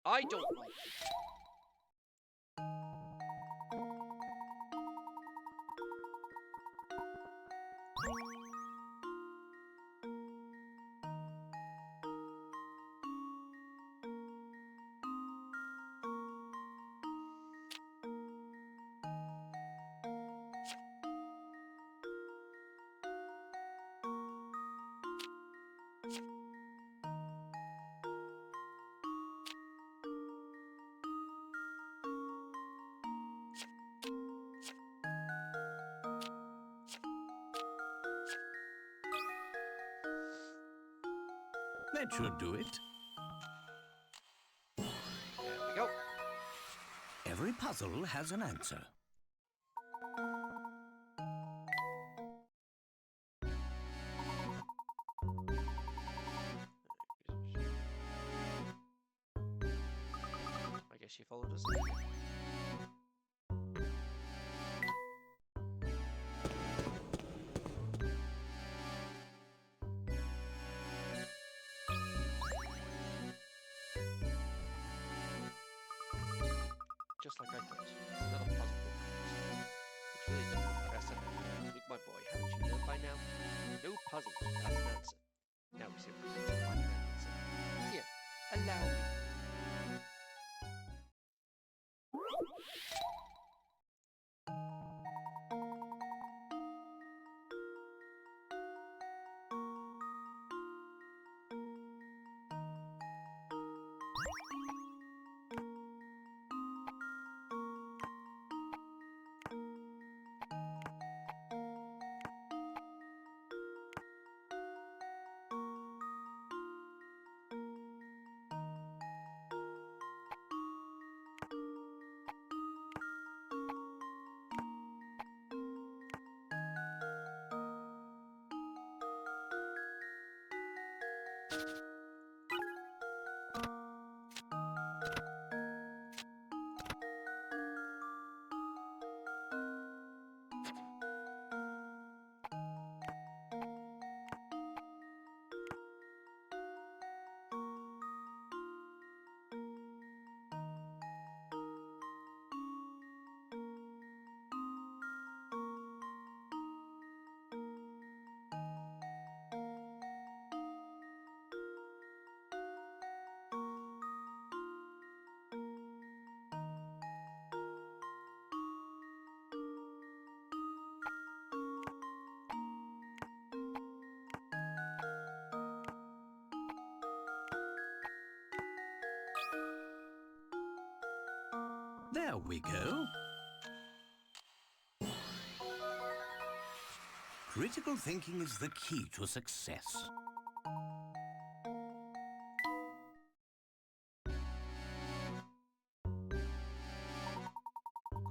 I don't like it. That should do it. There we go. Every puzzle has an answer. I guess she followed us. Just like I thought. It's another puzzle book. Looks really difficult, Professor. Look, my boy, haven't you learned by now? No puzzles without an answer. Now we simply need to find an answer. Here, allow me. There we go. Critical thinking is the key to success.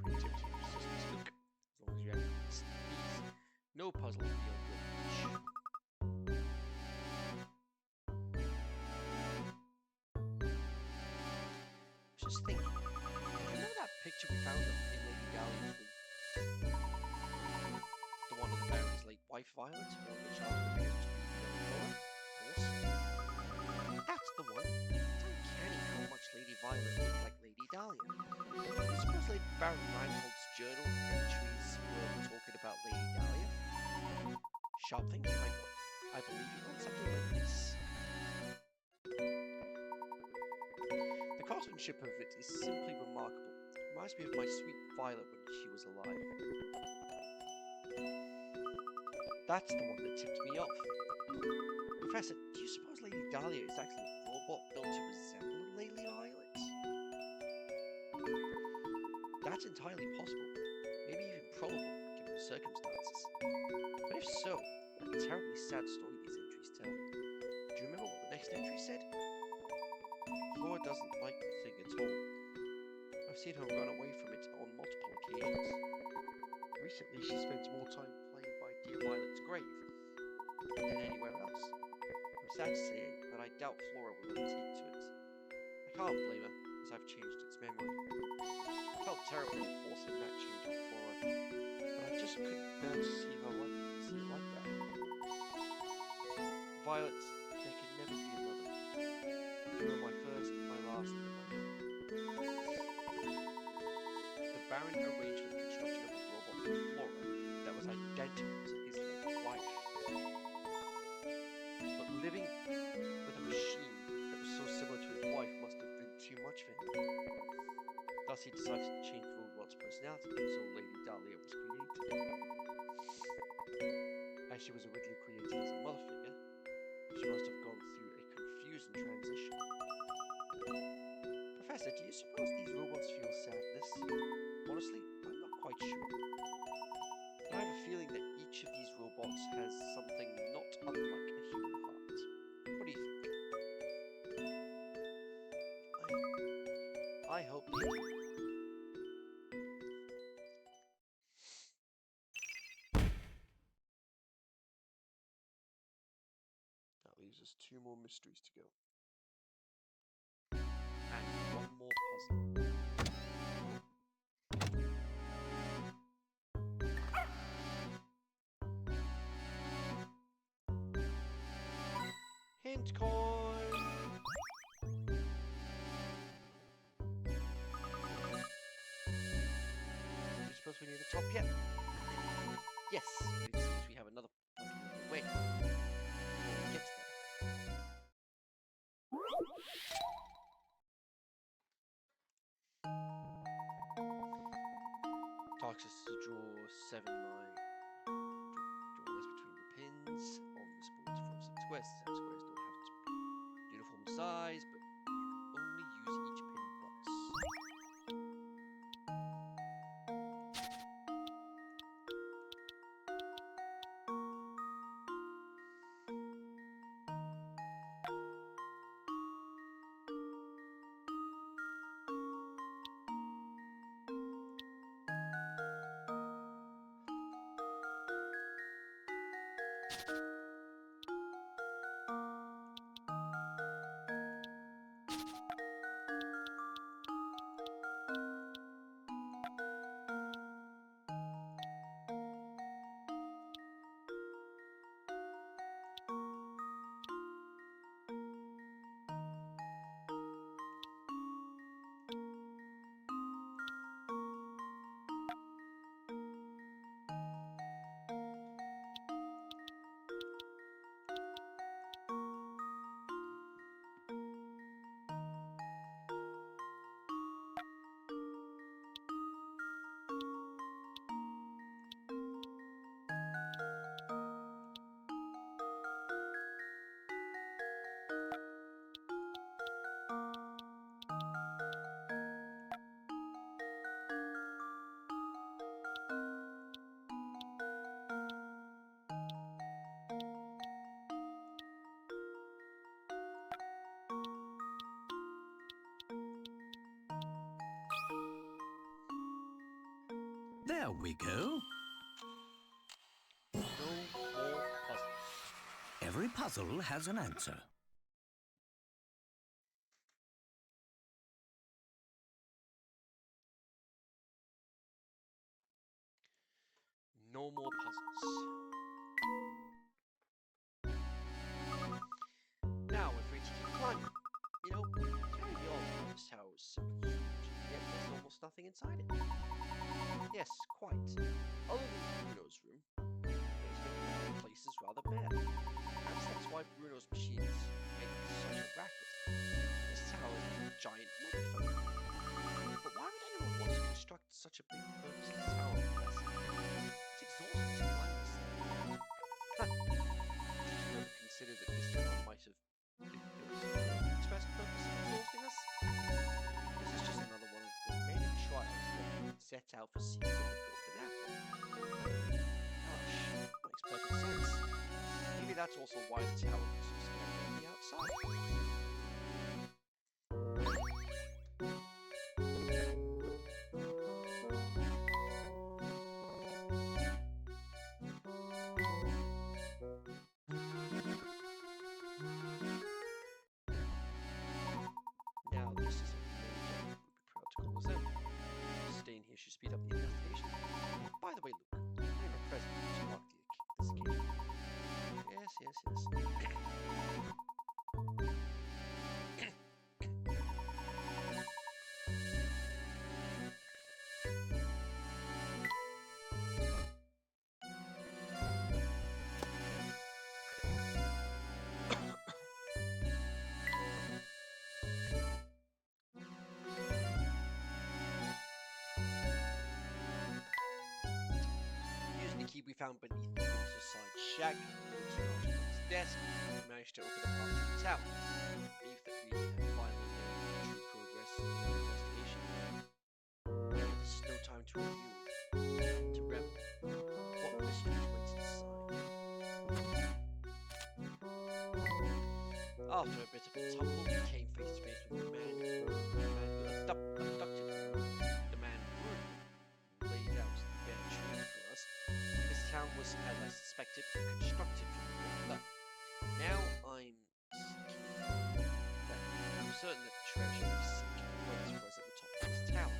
Creativity and persistence. Look, as long as you have these, no puzzle is beyond your reach. Just think, remember that picture we found in Lady Dahlia's room? The one of the Baron's late wife, Violet, or the child who appears to be Flora, of course. That's the one. It's uncanny how much Lady Violet looked like Lady Dahlia. I suppose Lady Baron Reinhold's journal entries were talking about Lady Dahlia. Sharp thinking, I believe you read something like this. The craftsmanship of it is simply remarkable. Reminds me of my sweet Violet when she was alive. That's the one that tipped me off. Professor, do you suppose Lady Dahlia is actually a robot built to resemble Lady Violet? That's entirely possible. Maybe even probable, given the circumstances. But if so, what a terribly sad story these entries tell. Do you remember what the next entry said? Flora doesn't like the thing at all. I've seen her run away from it on multiple occasions. Recently, she spends more time playing by dear Violet's grave than anywhere else. I'm sad to say, but I doubt Flora will ever take to it. I can't blame her, as I've changed its memory. I felt terrible forcing that change on Flora, but I just couldn't bear to see her like that. Violet, there can never be another. You were my first, my last, and my The Baron arranged for the construction of a robot for Flora that was identical to his late wife. But living with a machine that was so similar to his wife must have been too much for him. Thus he decided to change the robot's personality, so Lady Dahlia was created. As she was originally created as a mother figure, she must have gone through a confusing transition. Professor, do you suppose these robots feel sadness? Honestly, I'm not quite sure. But I have a feeling that each of these robots has something not unlike a human heart. What do you think? I hope they do. That leaves us 2 more mysteries to go. And 1 more puzzle. Hint coin! Do you suppose we need a top yet? Yes, but it seems we have another puzzle on the way. Before we get to that. Talks us to draw 7 lines. Draw lines between the pins on the board to form 7 squares. 7 squares don't have to be uniform size, but you can only use each pin once. There we go. No more puzzles. Every puzzle has an answer. No more puzzles. Now we're free to keep climbing. You know, it's very odd how this tower is so huge, yet there's almost nothing inside it. Yes, quite. Other than Bruno's room, the place is rather bare. Perhaps that's why Bruno's machines make such a racket. This tower is a giant megaphone. But why would anyone want to construct such a big purposeless tower, Professor? It's exhausting to climb this thing. Huh. Did you ever consider that this tower might have been built for the express purpose of exhausting us? This is just another one of the many trials that set out for seeds of the golden apple. Gosh, makes perfect sense. Maybe that's also why the tower was so scary on the outside. Now, this is a major would be proud to call us out. Staying here should speed up the investigation. By the way, Luke, I have a present to mark this occasion. Yes. Using the key we found beneath the waterside shack, to his desk, we managed to open up part of the tower. I believe that we have finally made true progress in our investigation. There's no time to review, to revel. What mysteries wait inside? After a bit of a tumble, we came face to face with the man who abducted the man Bruno, laid out the bare tree for us. This town was, as I suspected, constructed from the ground up. Now I'm certain that the treasure we seek waits for us at the top of this tower.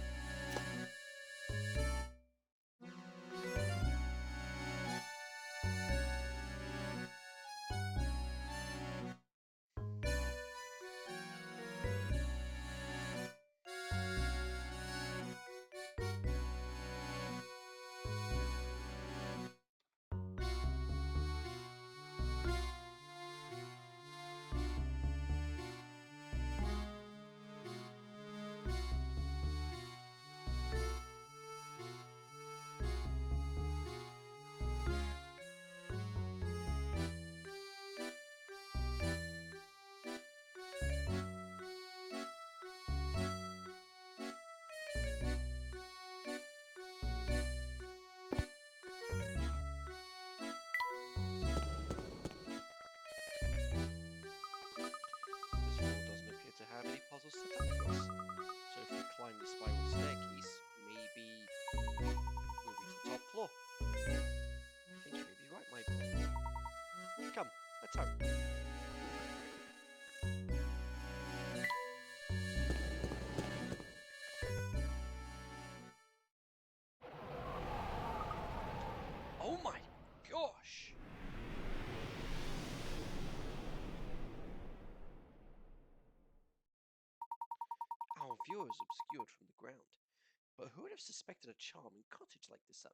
puzzles set up for us. So if we climb the spiral staircase, maybe we'll reach the top floor. I think you may be right, my boy. Come, let's hurry. Oh my gosh! Our view is obscured from the ground, but who would have suspected a charming cottage like this here?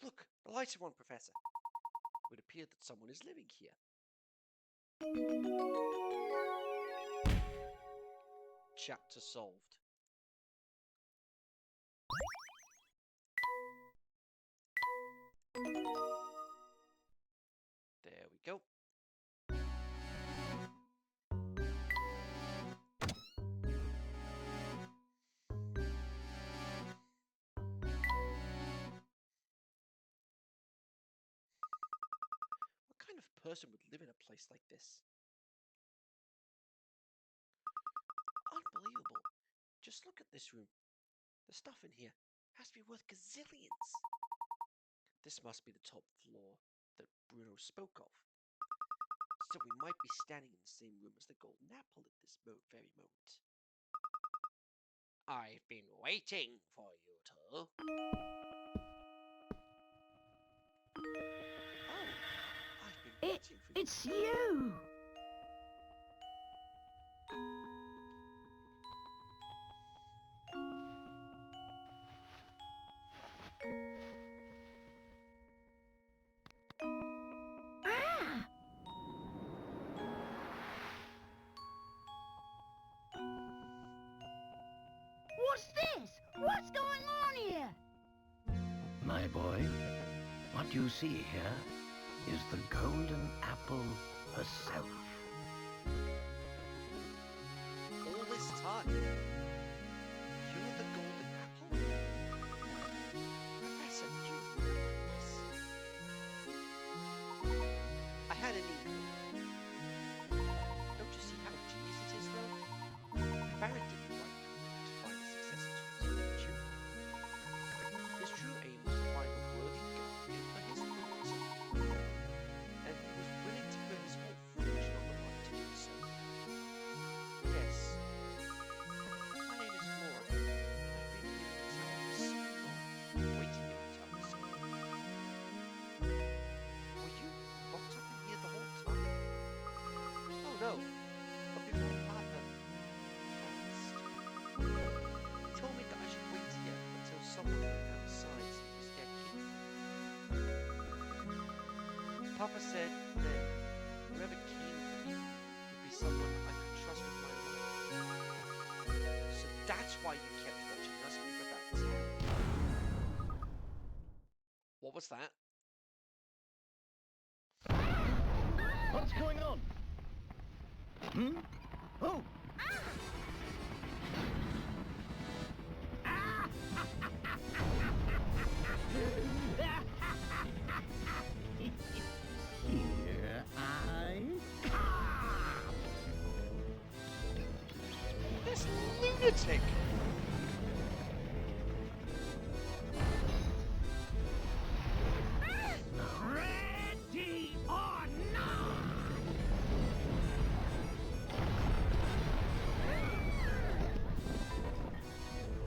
Look, the lights are on, Professor. It would appear that someone is living here. Chapter solved. There we go. What kind of person would live in a place like this? Unbelievable. Just look at this room. The stuff in here. Has to be worth gazillions. This must be the top floor that Bruno spoke of. So we might be standing in the same room as the golden apple at this very moment. I've been waiting for you two. Oh, I've been waiting for you. It's you! Ah! What's this? What's going on here? My boy, what you see here is the golden apple herself. All this time, you were the golden apple? Professor, you this? I had an inkling. Don't you see how genius it is, though? Baron didn't write to find a successor to his fortune. His true aim was to find a worthy guardian for his thoughts. And he was willing to put his whole fortune on the line to do so. Yes. My name is Flora. I've been here in the tower for so long, waiting in the tower so long. Were you locked up in here the whole time? Oh no, but before Papa passed, he told me that I should wait here until someone from outside was their king. Papa said that whoever came for me would be someone I could trust with my life. So that's why you kept watching us move about town. What was that? What's going on? Hmm? Oh! Here I come. This lunatic! Ready or not!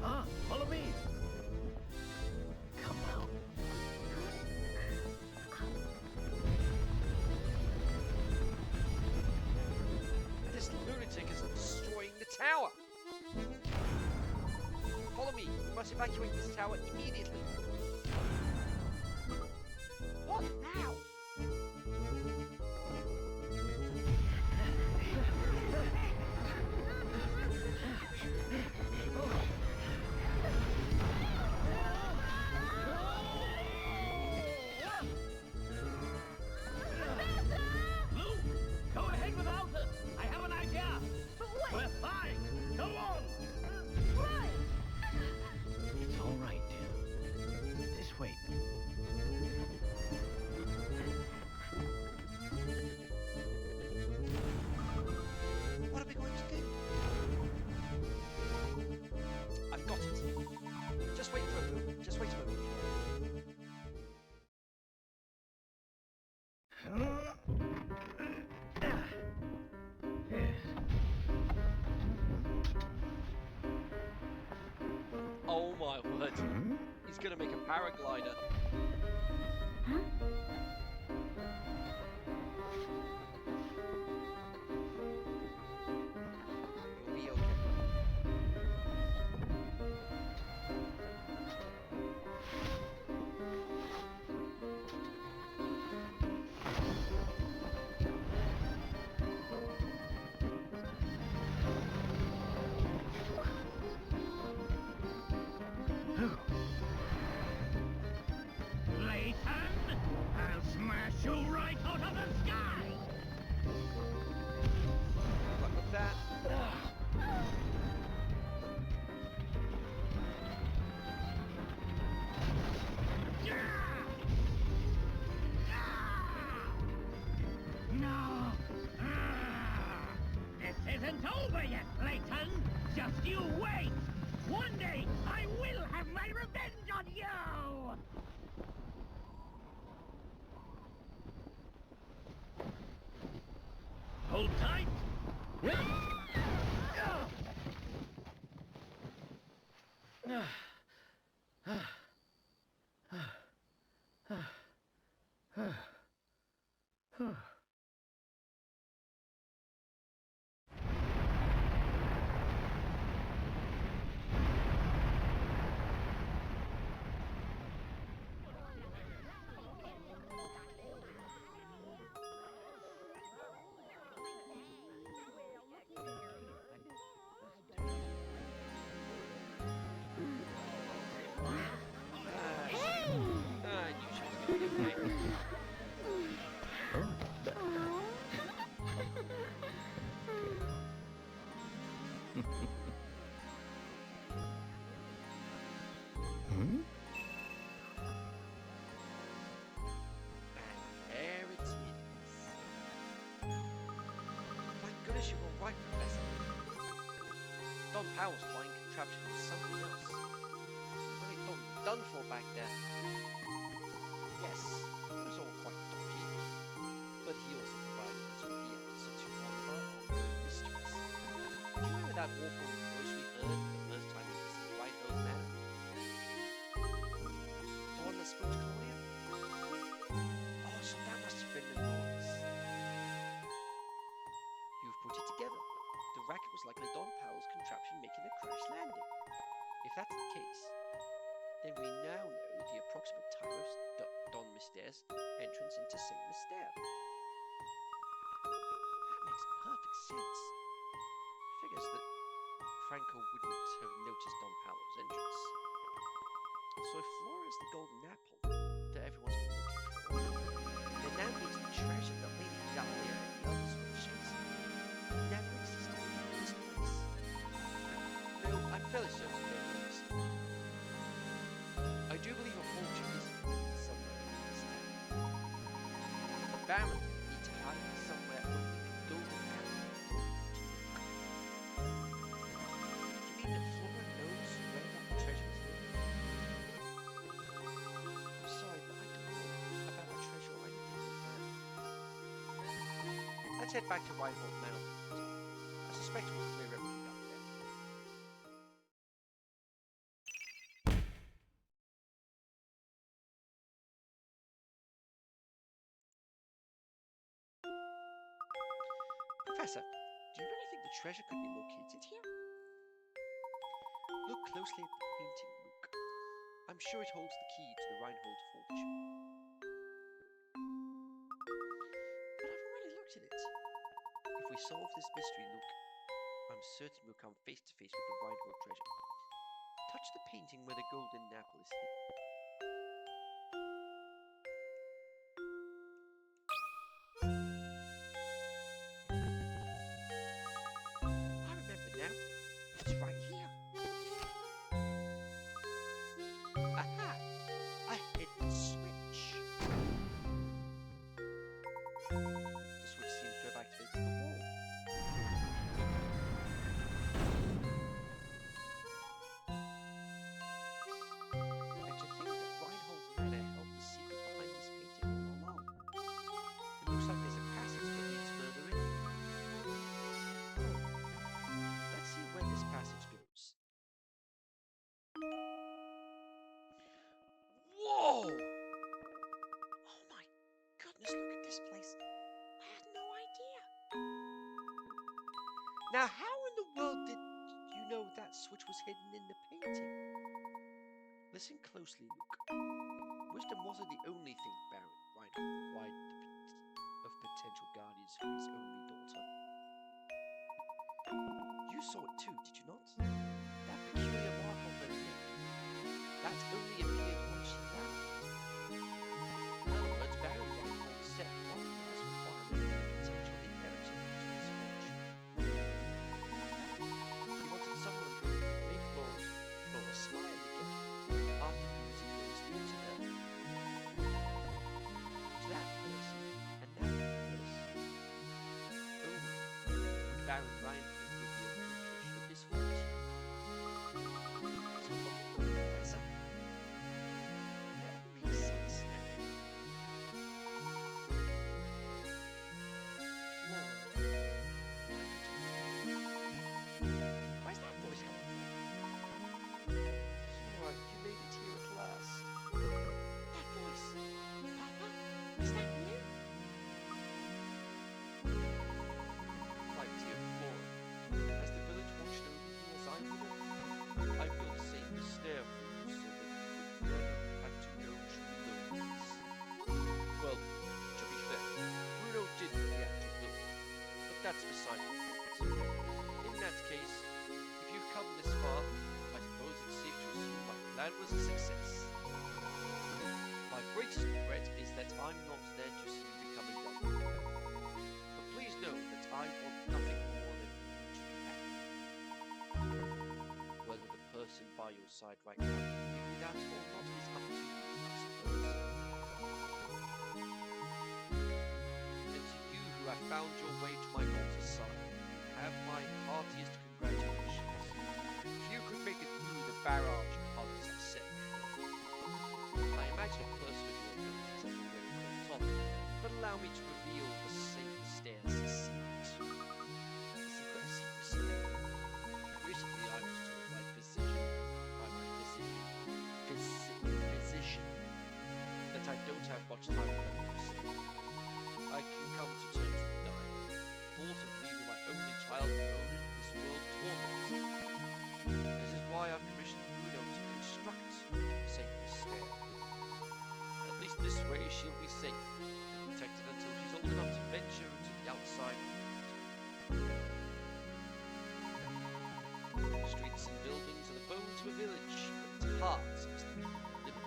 Ah, follow me! Come out. This lunatic is destroying the tower! Follow me! We must evacuate this tower immediately! What now? Lou, go ahead without us! I have an idea! But wait! We're fine! Go on! Right! It's all right, dear. This way. What are we going to do? I've got it. Just wait for a moment. Just wait a moment. Oh my word. He's gonna make a paraglider. You'll be okay. Layton, got you! Hold tight. I knew she was going to be okay. Hmm? And there it is. Thank goodness you're all right, Professor. Don Powell's flying contraption was something else. I thought we were done for back there. Yes, it was all quite dodgy, but he also provided us with the answer to one of our ongoing mysteries. Do you remember that awful voice we heard the first time we visited White Oak Manor? The one that spoke to Claudia? Oh, so that must have been the noise. You've put it together. The racket was likely Don Powell's contraption making a crash landing. If that's the case, then we now know the approximate time of Don Mystere's entrance into Saint Mystere. That makes perfect sense. Figures that Franco wouldn't have noticed Don Powell's entrance. So if Flora is the golden apple that everyone's been looking for, then that means the treasure that Lady Dahlia and the others were chasing never existed in this place. No, I'm fairly certain they're lost. I do believe a fortune is hidden somewhere in this town. The Baron would need to hide it somewhere only the golden apple. You mean that Flora knows where that treasure is hidden? I'm sorry, but I don't know about a treasure or anything like that. Let's head back to Whitehall Manor. I suspect we'll clear everything up there. Professor, do you really think the treasure could be located here? Look closely at the painting, Luke. I'm sure it holds the key to the Reinhold fortune. But I've already looked at it. If we solve this mystery, Luke, I'm certain we'll come face to face with the Reinhold treasure. Touch the painting where the golden apple is hidden. I remember now. It's right here. Aha! A hidden switch. The switch seems to have activated the wall. And to think that Reinhold Manor held the secret behind this painting all along. It looks like there's a passage that leads further in. Let's see where this passage goes. Whoa! Oh my goodness, look at this place. I had no idea. Now, how in the world did you know that switch was hidden in the painting? Listen closely, Luke. Wisdom wasn't the only thing Baron Reinhold required of potential guardians for his only daughter. You saw it too, did you not? That peculiar mark on the neck. That only appeared when she died. In other words, Baron Reinhold set one last requirement for potential inheritance to his fortune. He wanted someone who could make Flora smile again after losing those things to her. To that person, and that person, only would Baron Reinhold reveal the location of his fortune. So look, Professor. beside the point. In that case, if you've come this far, I suppose it's safe to assume my plan was a success. My greatest regret is that I'm not there to see you become a young man. But please know that I want nothing more than you to be happy. Whether the person by your side right now can give you that or not is up to you, I suppose. And to you who have found your way to my daughter's side, you have my heartiest congratulations. Few could make it through the barrage of others I've set before. I imagine a person of your abilities has already caught on, but allow me to reveal the MYSTERE secret. Recently I was told by my physician, that I don't have much time left. I can come to terms with dying. Thought of leaving my only child alone in this world torments me. This is why I've commissioned Bruno to construct Saint MYSTERE. At least this way she'll be safe, protected until she's old enough to venture into the outside world. Streets and buildings are the bones of a village, but hearts must be lived.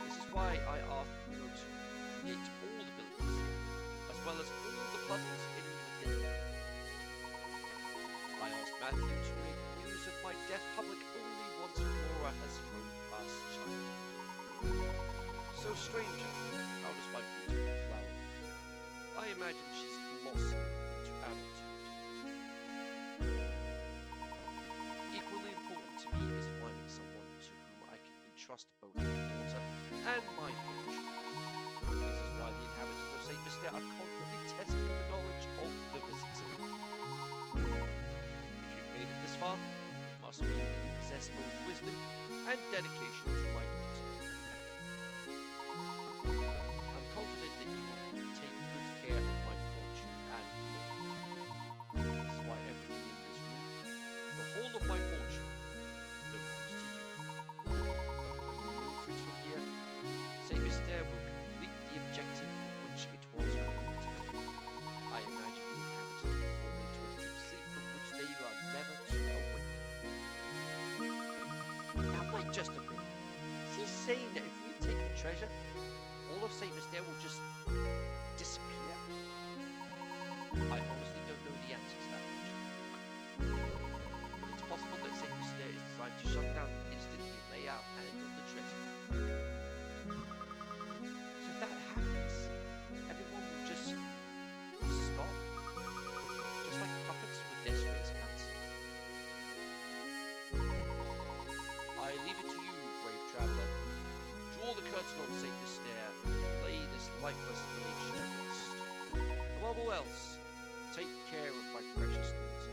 This is why I asked Bruno to create all the buildings, as well as all the puzzles hidden within them. I asked Matthew to make use of my deaf public only once Flora has grown past childhood. So stranger, how does my beautiful flower look? I imagine she's blossomed into adulthood. Equally important to me is finding someone to whom I can entrust both my daughter and my fortune. This is why the inhabitants of Saint MYSTERE are constantly testing the knowledge of the visitor. If you've made it this far, it must mean that you possess both wisdom and dedication to my daughter. I'm confident that you will take good care of my fortune and Flora. This is why everything in this room, the whole of my fortune, belongs to you. But when you move it from here, Saint MYSTERE will complete the objective for which it was created. I imagine the inhabitants will fall into a deep sleep from which they are never to awake. Now wait just a minute. Is he saying that if we take the treasure, all of Saint MYSTERE will just disappear? I honestly don't know the answer to that question. But it's possible that Saint MYSTERE is designed to shut down instantly if they are hand on the treasure. So if that happens, everyone will just stop, just like puppets with their strings cut. I leave it to you, brave traveller. Draw the curtain on Saint MYSTERE, lay this lifeless village to rest. Above all else, take care of my precious daughter.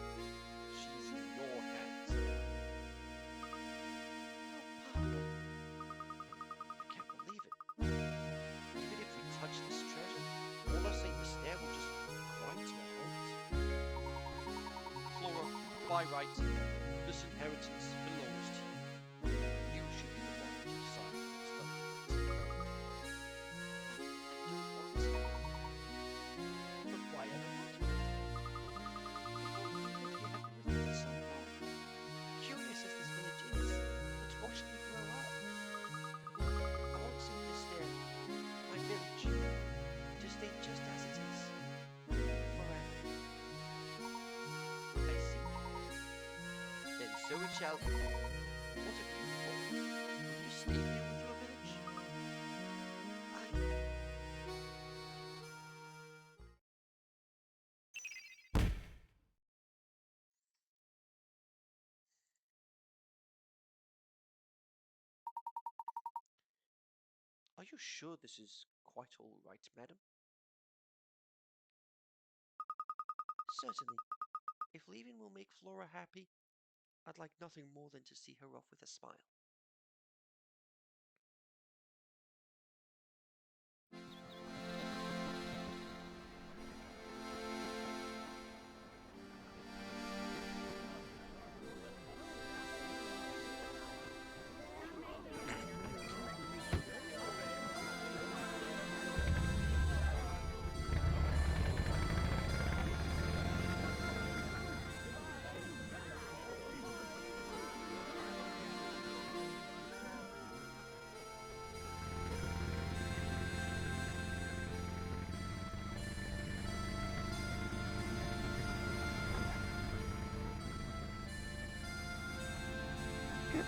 She's in your hands. Oh, Papa. I can't believe it. Even if we touch this treasure, all of Saint MYSTERE will just grind to a halt. Flora, by right, this inheritance belongs to you. You should be the one to decide what's done with it. I don't want to. But why ever not? If only you had lived with it so long. Curious as this village is, let's watch me grow up. I want Saint MYSTERE, my village, to stay just as it is. Forever. I see. Then so it shall be. What have you thought? Will you stay here with your village? Are you sure this is quite all right, madam? Certainly. If leaving will make Flora happy, I'd like nothing more than to see her off with a smile.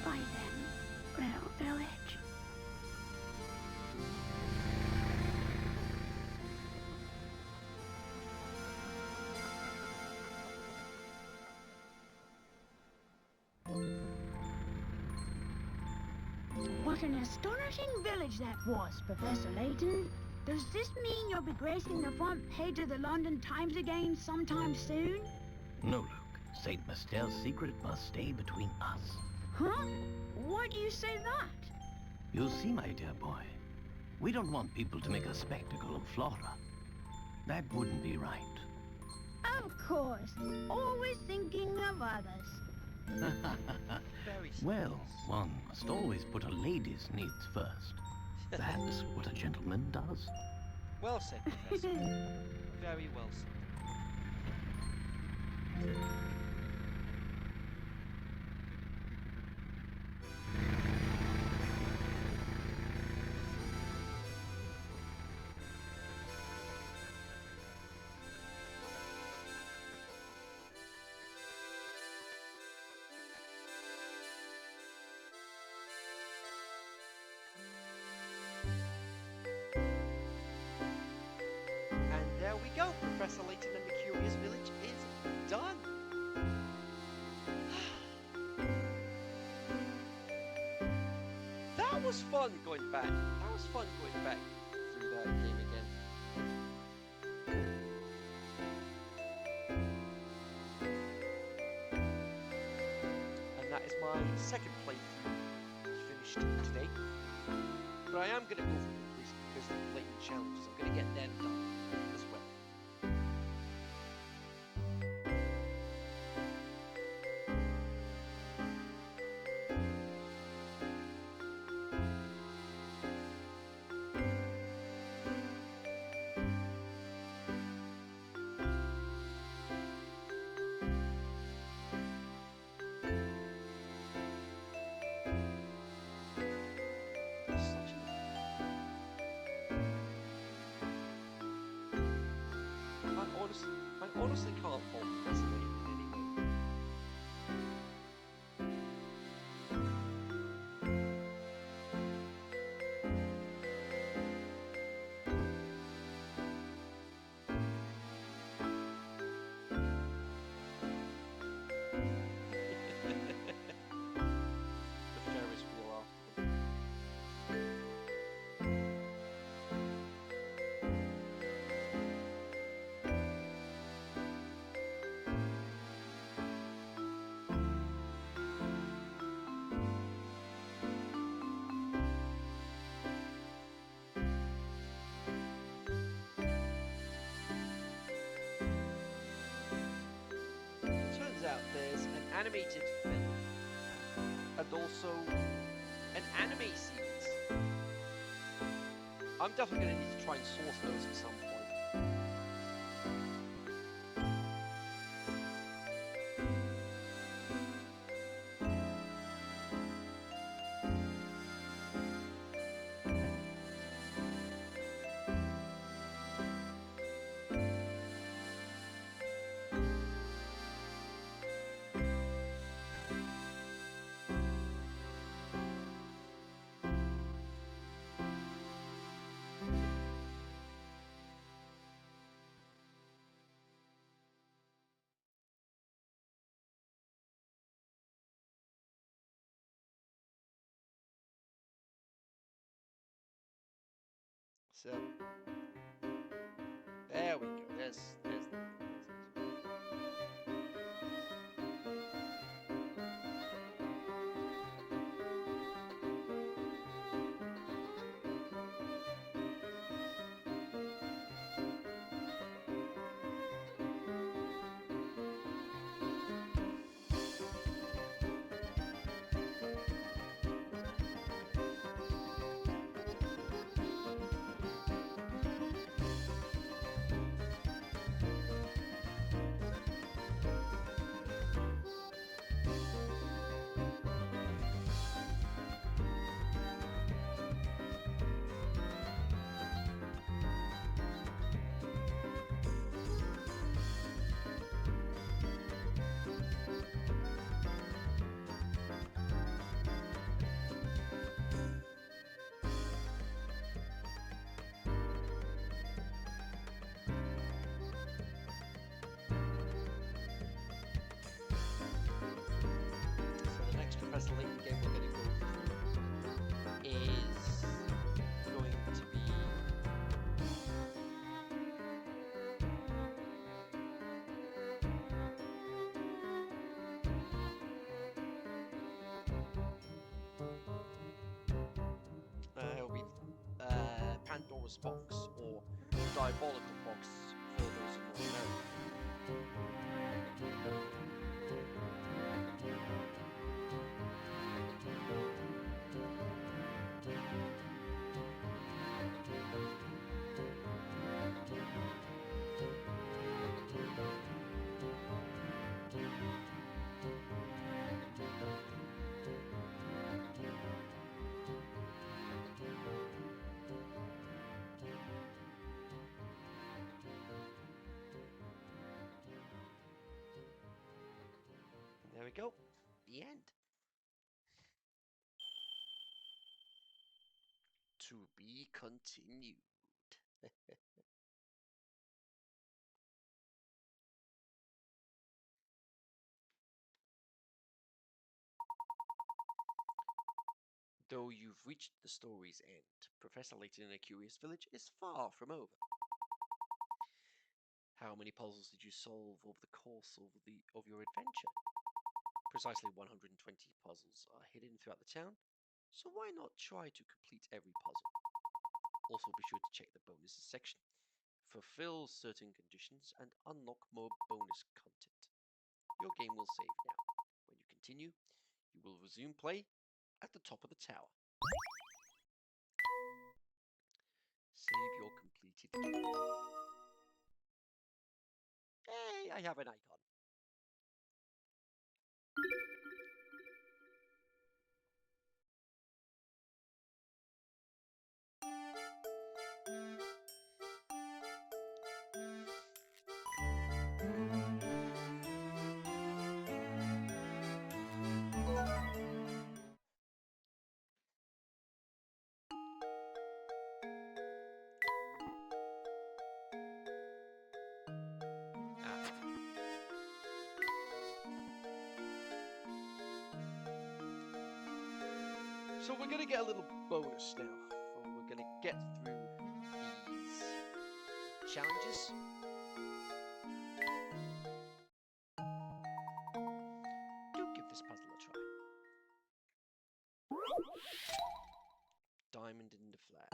by them little village. What an astonishing village that was, Professor Layton. Does this mean you'll be gracing the front page of the London Times again sometime soon? No, Luke. St. Mystere's secret must stay between us. Huh? Why do you say that? You see, my dear boy, we don't want people to make a spectacle of Flora. That wouldn't be right. Of course. Always thinking of others. Very Well, serious. one must always put a lady's needs first. That's what a gentleman does. Well said, Professor. Very well said. And there we go. Professor Layton and the Curious Village is done. That was fun going back. That was fun going back through that game again. And that is my second playthrough finished today. But I am going to go for this because of the Layton challenges. I'm going to get them done as well. Such a I honestly can't fault Professor Layton in any way. The Ferris wheel after them. Turns out there's an animated film and also an anime series. I'm definitely going to need to try and source those at some point. So there we go. There's Pandora's box, or diabolical box for those in North America. There we go. The end. To be continued. Though you've reached the story's end, Professor Layton in a Curious Village is far from over. How many puzzles did you solve over the course of your adventure? Precisely 120 puzzles are hidden throughout the town, so why not try to complete every puzzle? Also be sure to check the bonuses section, fulfill certain conditions, and unlock more bonus content. Your game will save now. When you continue, you will resume play at the top of the tower. Save your completed game. Hey, I have an icon. So we're going to get a little bonus now. We're going to get through these challenges. Do give this puzzle a try. Diamond in the flag.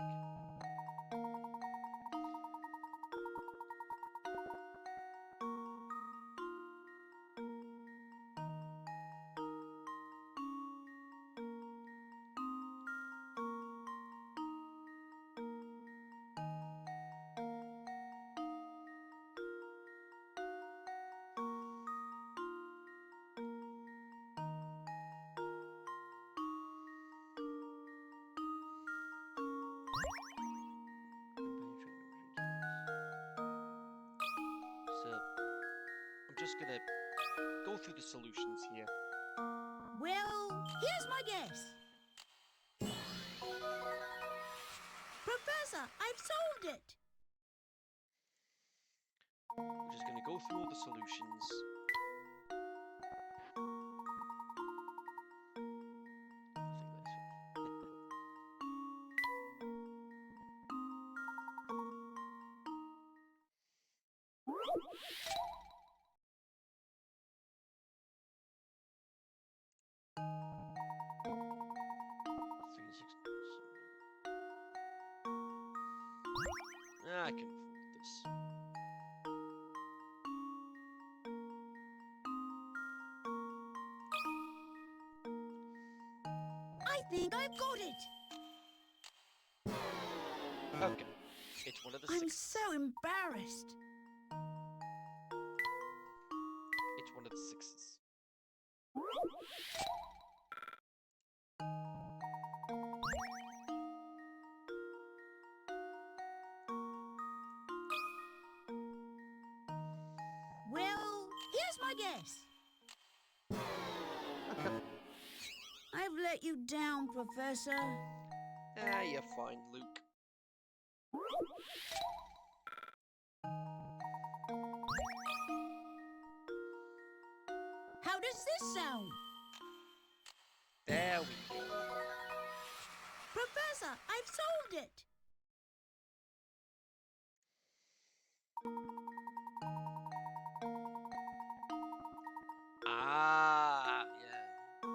Just gonna go through the solutions here. Well, here's my guess. Professor, I've solved it. We're just gonna go through all the solutions. I can afford this. I think I've got it. Okay, it's one of the I'm six. so embarrassed. It's one of the sixes. Well, here's my guess. I've let you down, Professor. Ah, you're fine, Luke. How does this sound? There we go. Professor, I've solved it. Ah, yeah. 2,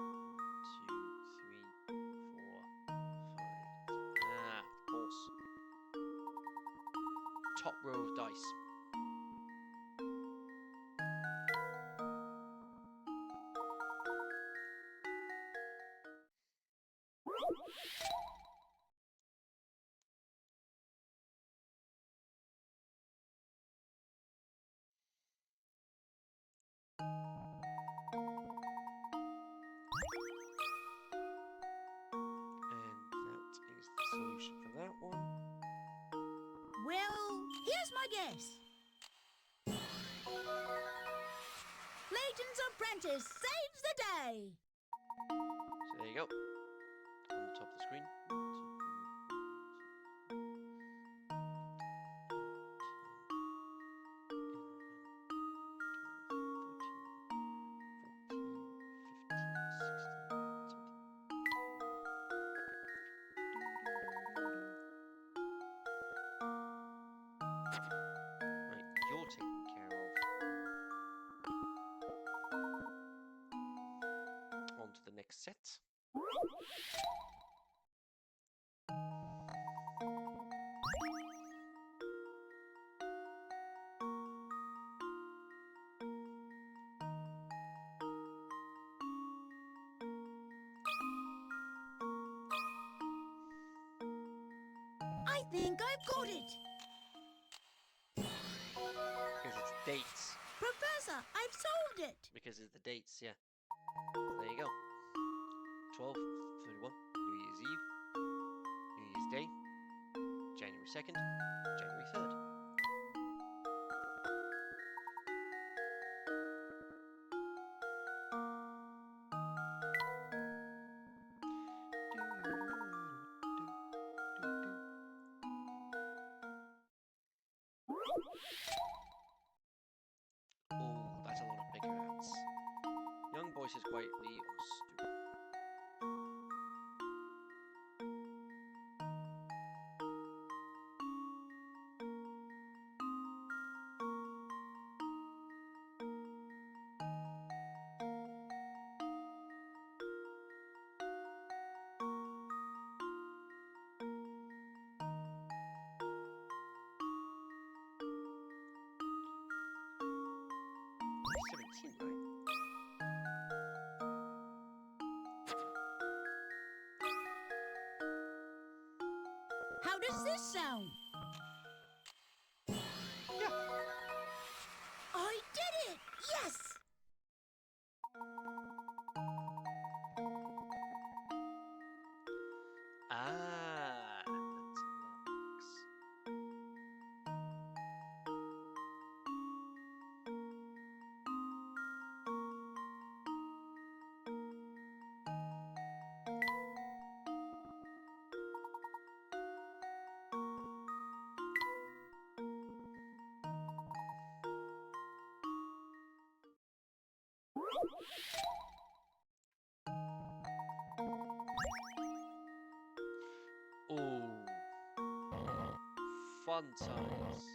3, 4, 5. Ah, of course. top row of dice. Solution for that one. Well, here's my guess. Layton's apprentice saves the day. So there you go. On the top of the screen. Taken care of. On to the next set. I think I've got it. Because it's dates. Professor, I've solved it. Because it's the dates, yeah. There you go. 12/31, New Year's Eve, New Year's Day, January 2nd, January 3rd. Oh, that's a lot of picker hats. Young boy sits quietly on a stool. He's 17, right? How does this sound? Yeah. I did it! Yes! Ah, that's lux. Oh, fun times.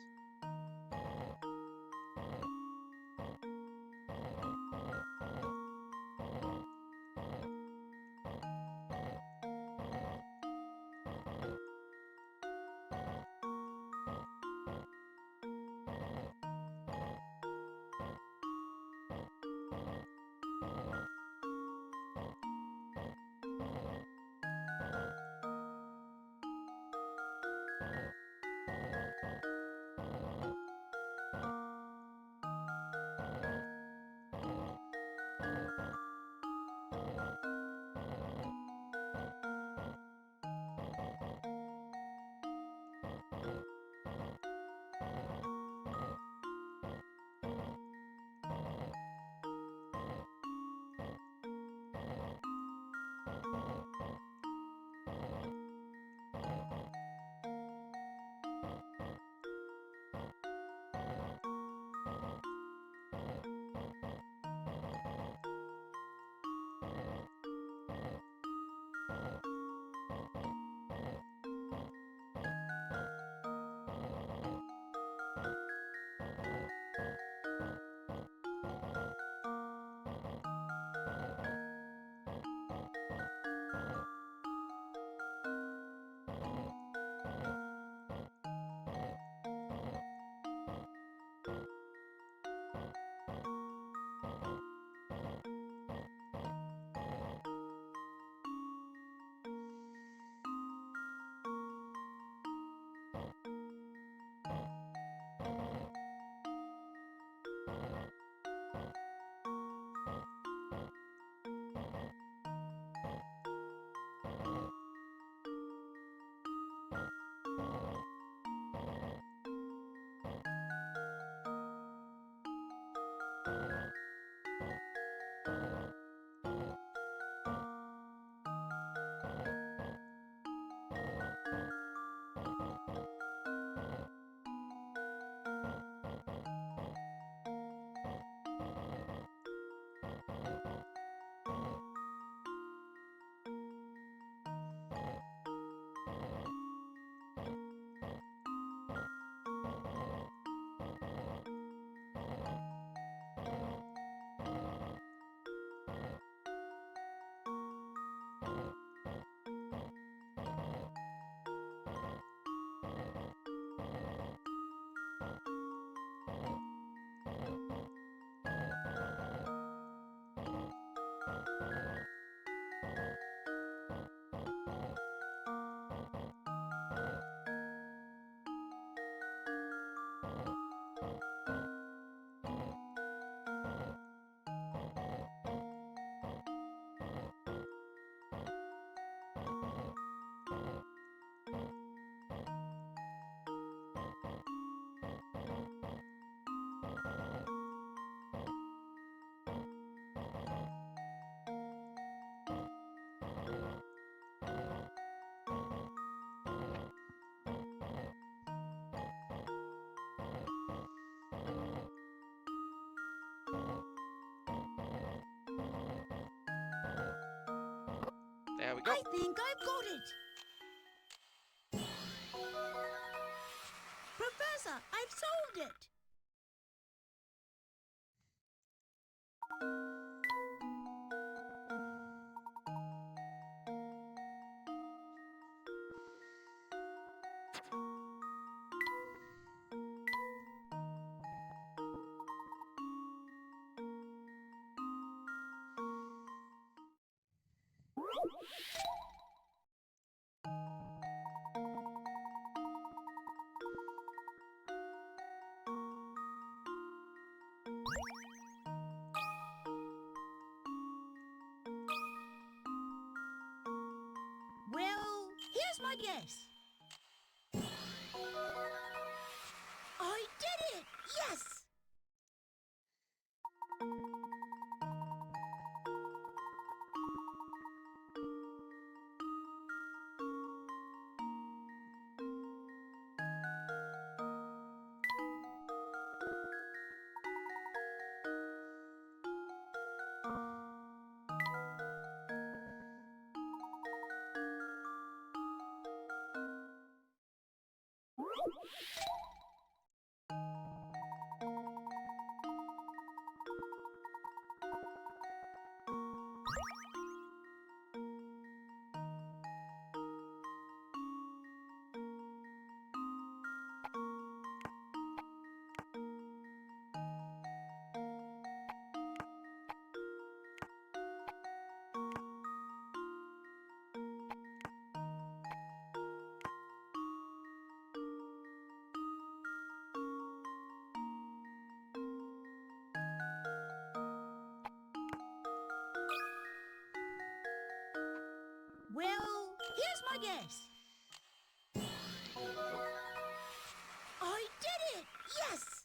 There we go. I think I've got it. Professor, I've solved it. Well, here's my guess. I did it! Yes! Well, here's my guess. I did it! Yes!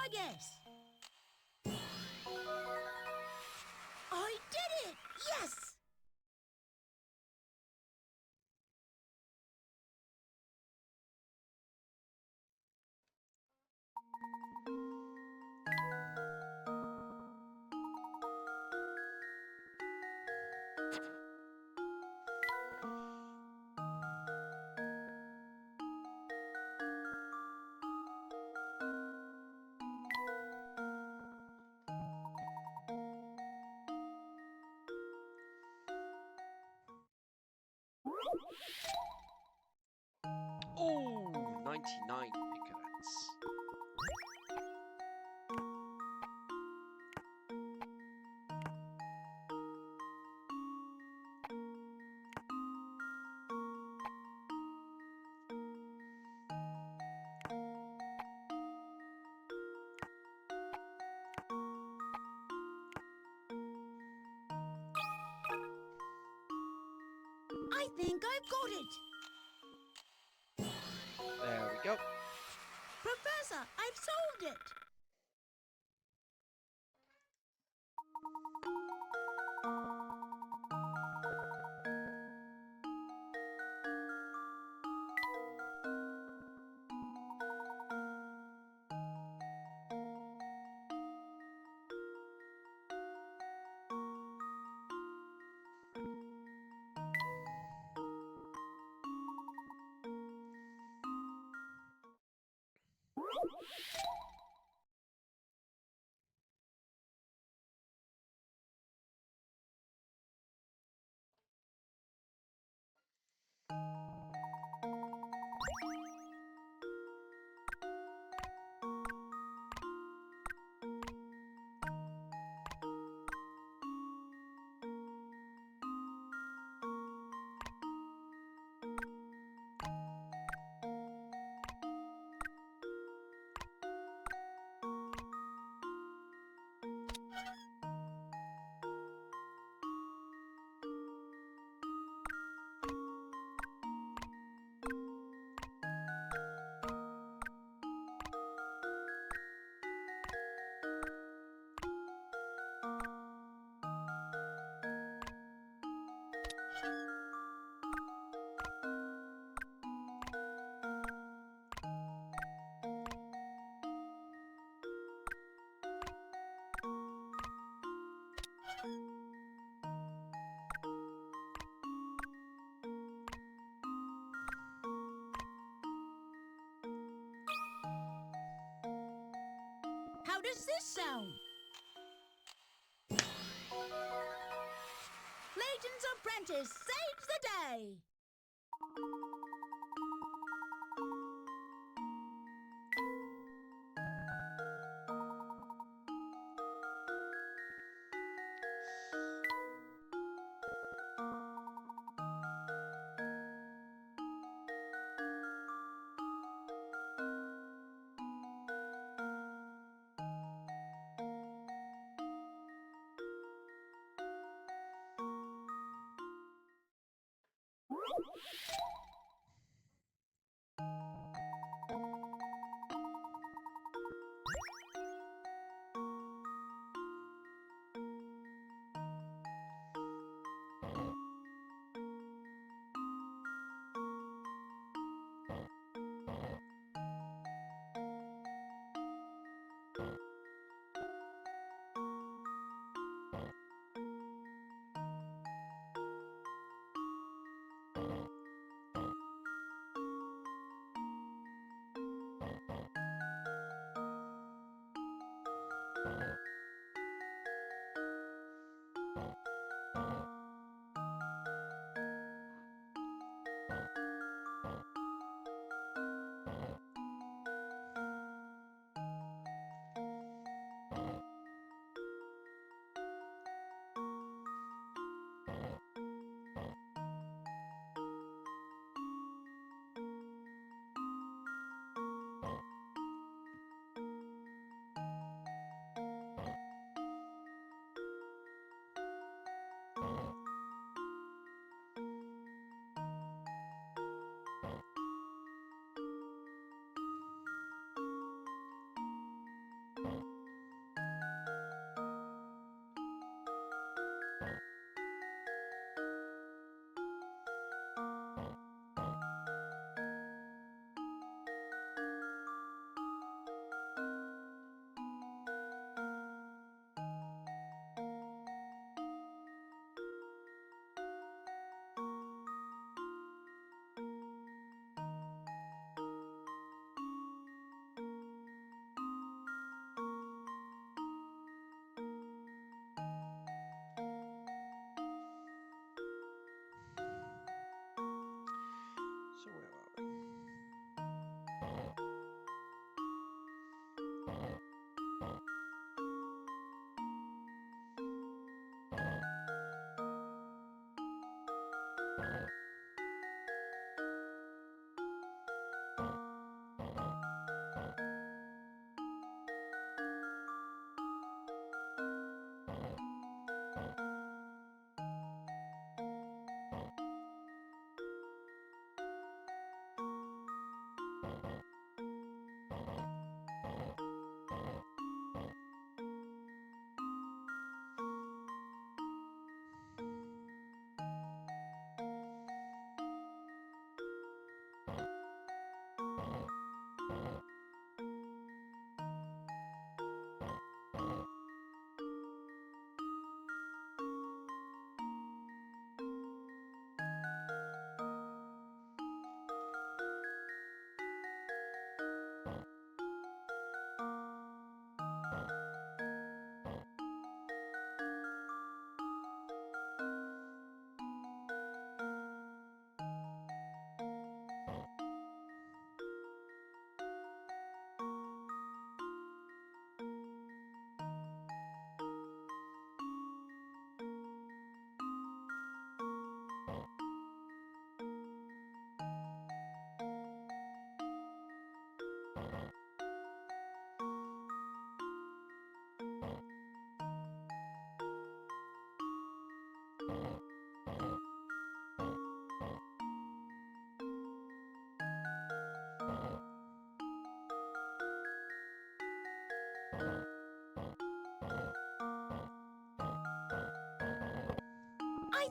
my guess. I did it! Yes! Oh, 99 picorettes. I think I've got it. There we go. Professor, I've solved it. How does this sound? Layton's apprentice saves the day!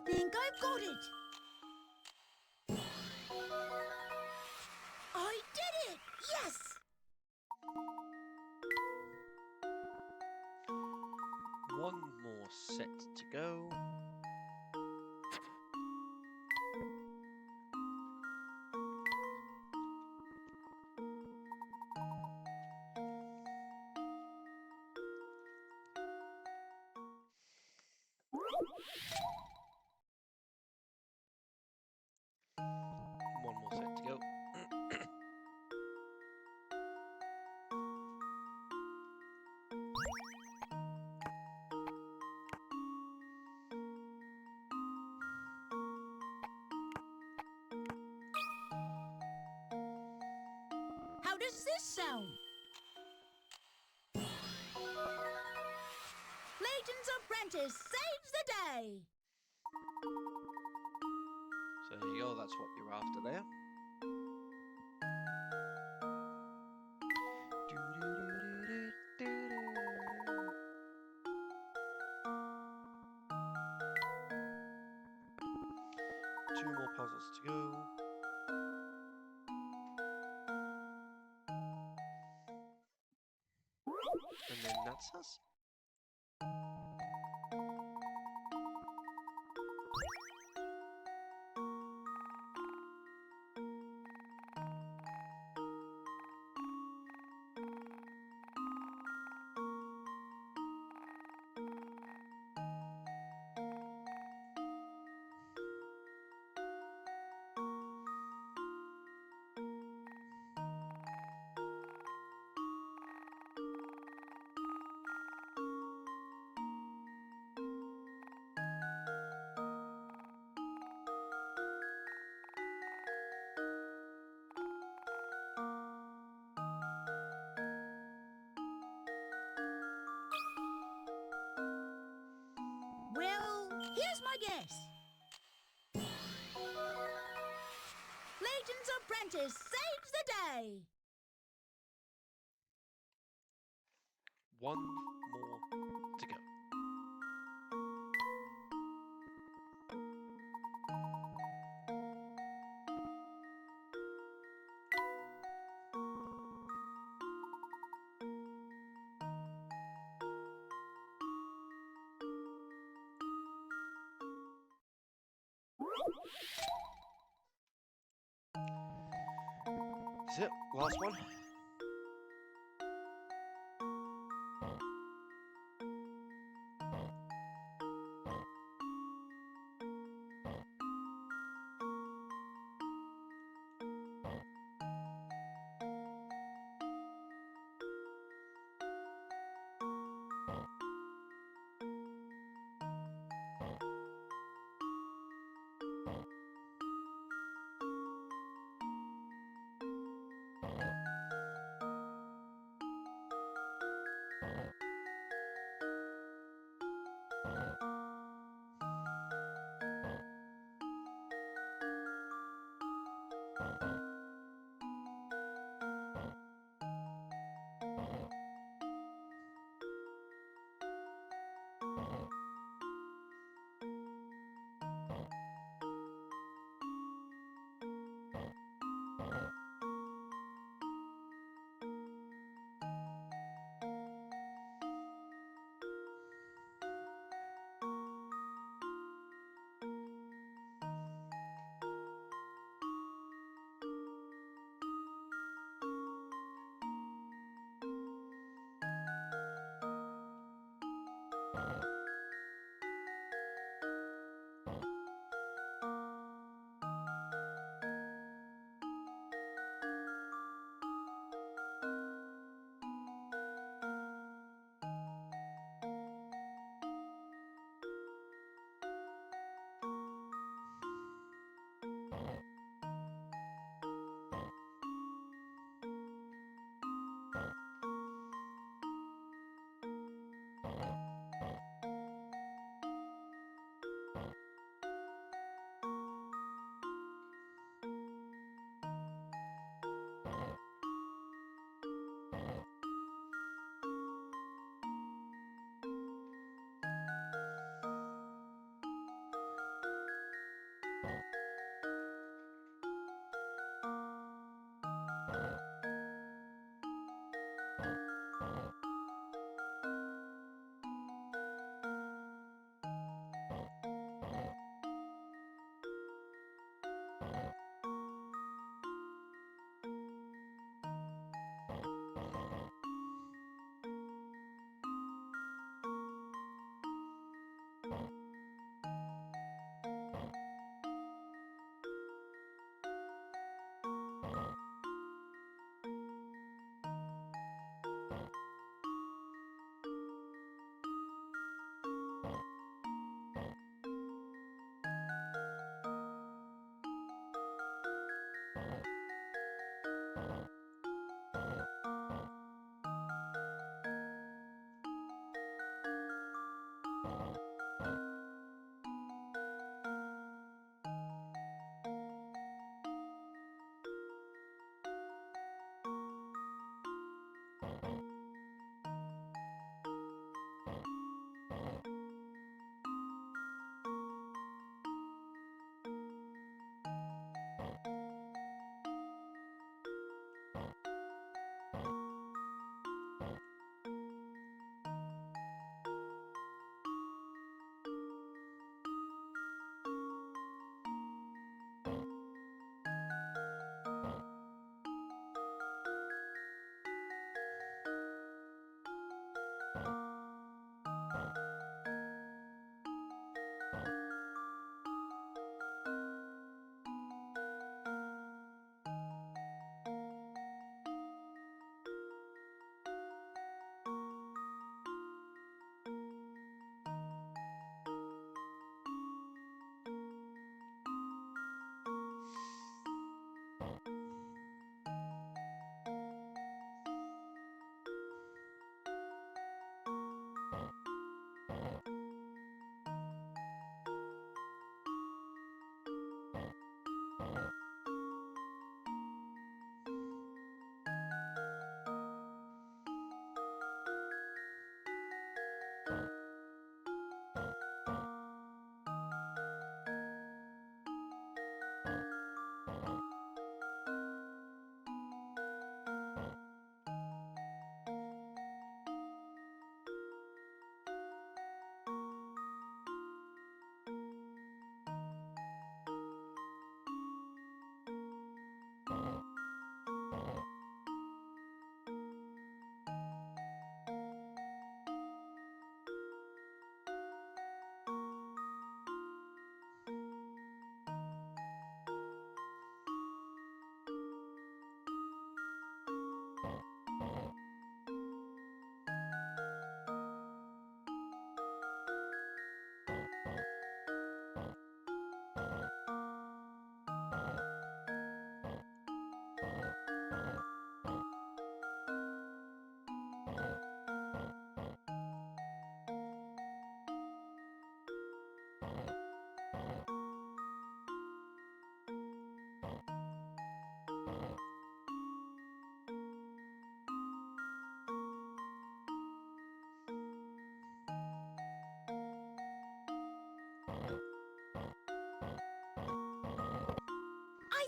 think I've got it. I did it! Yes! One more set to go. One more set to go. How does this sound? Layton's apprentice saves the day! So there you go, that's what you're after there. Two more puzzles to go. And then that's us. Well, here's my guess. Layton's apprentice saves the day! One more to go. That's it, last one.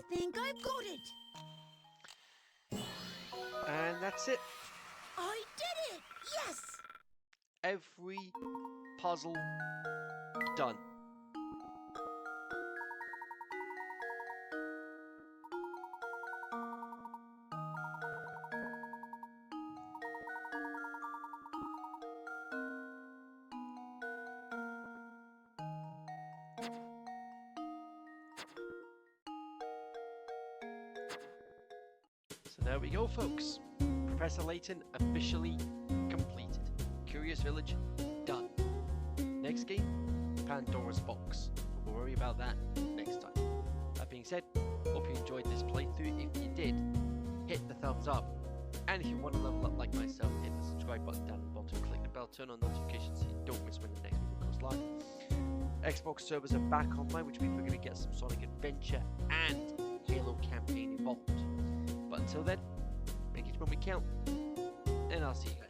think I've got it. And that's it. I did it! Yes! Every puzzle done. So there we go, folks. Professor Layton officially completed. Curious Village done. Next game, Pandora's Box. We'll worry about that next time. That being said, hope you enjoyed this playthrough. If you did, hit the thumbs up. And if you want to level up like myself, hit the subscribe button down at the bottom. Click the bell, turn on notifications so you don't miss when the next video goes live. Xbox servers are back online, which means we're going to get some Sonic Adventure and Halo campaign involved. But until then, make each moment count, and I'll see you guys.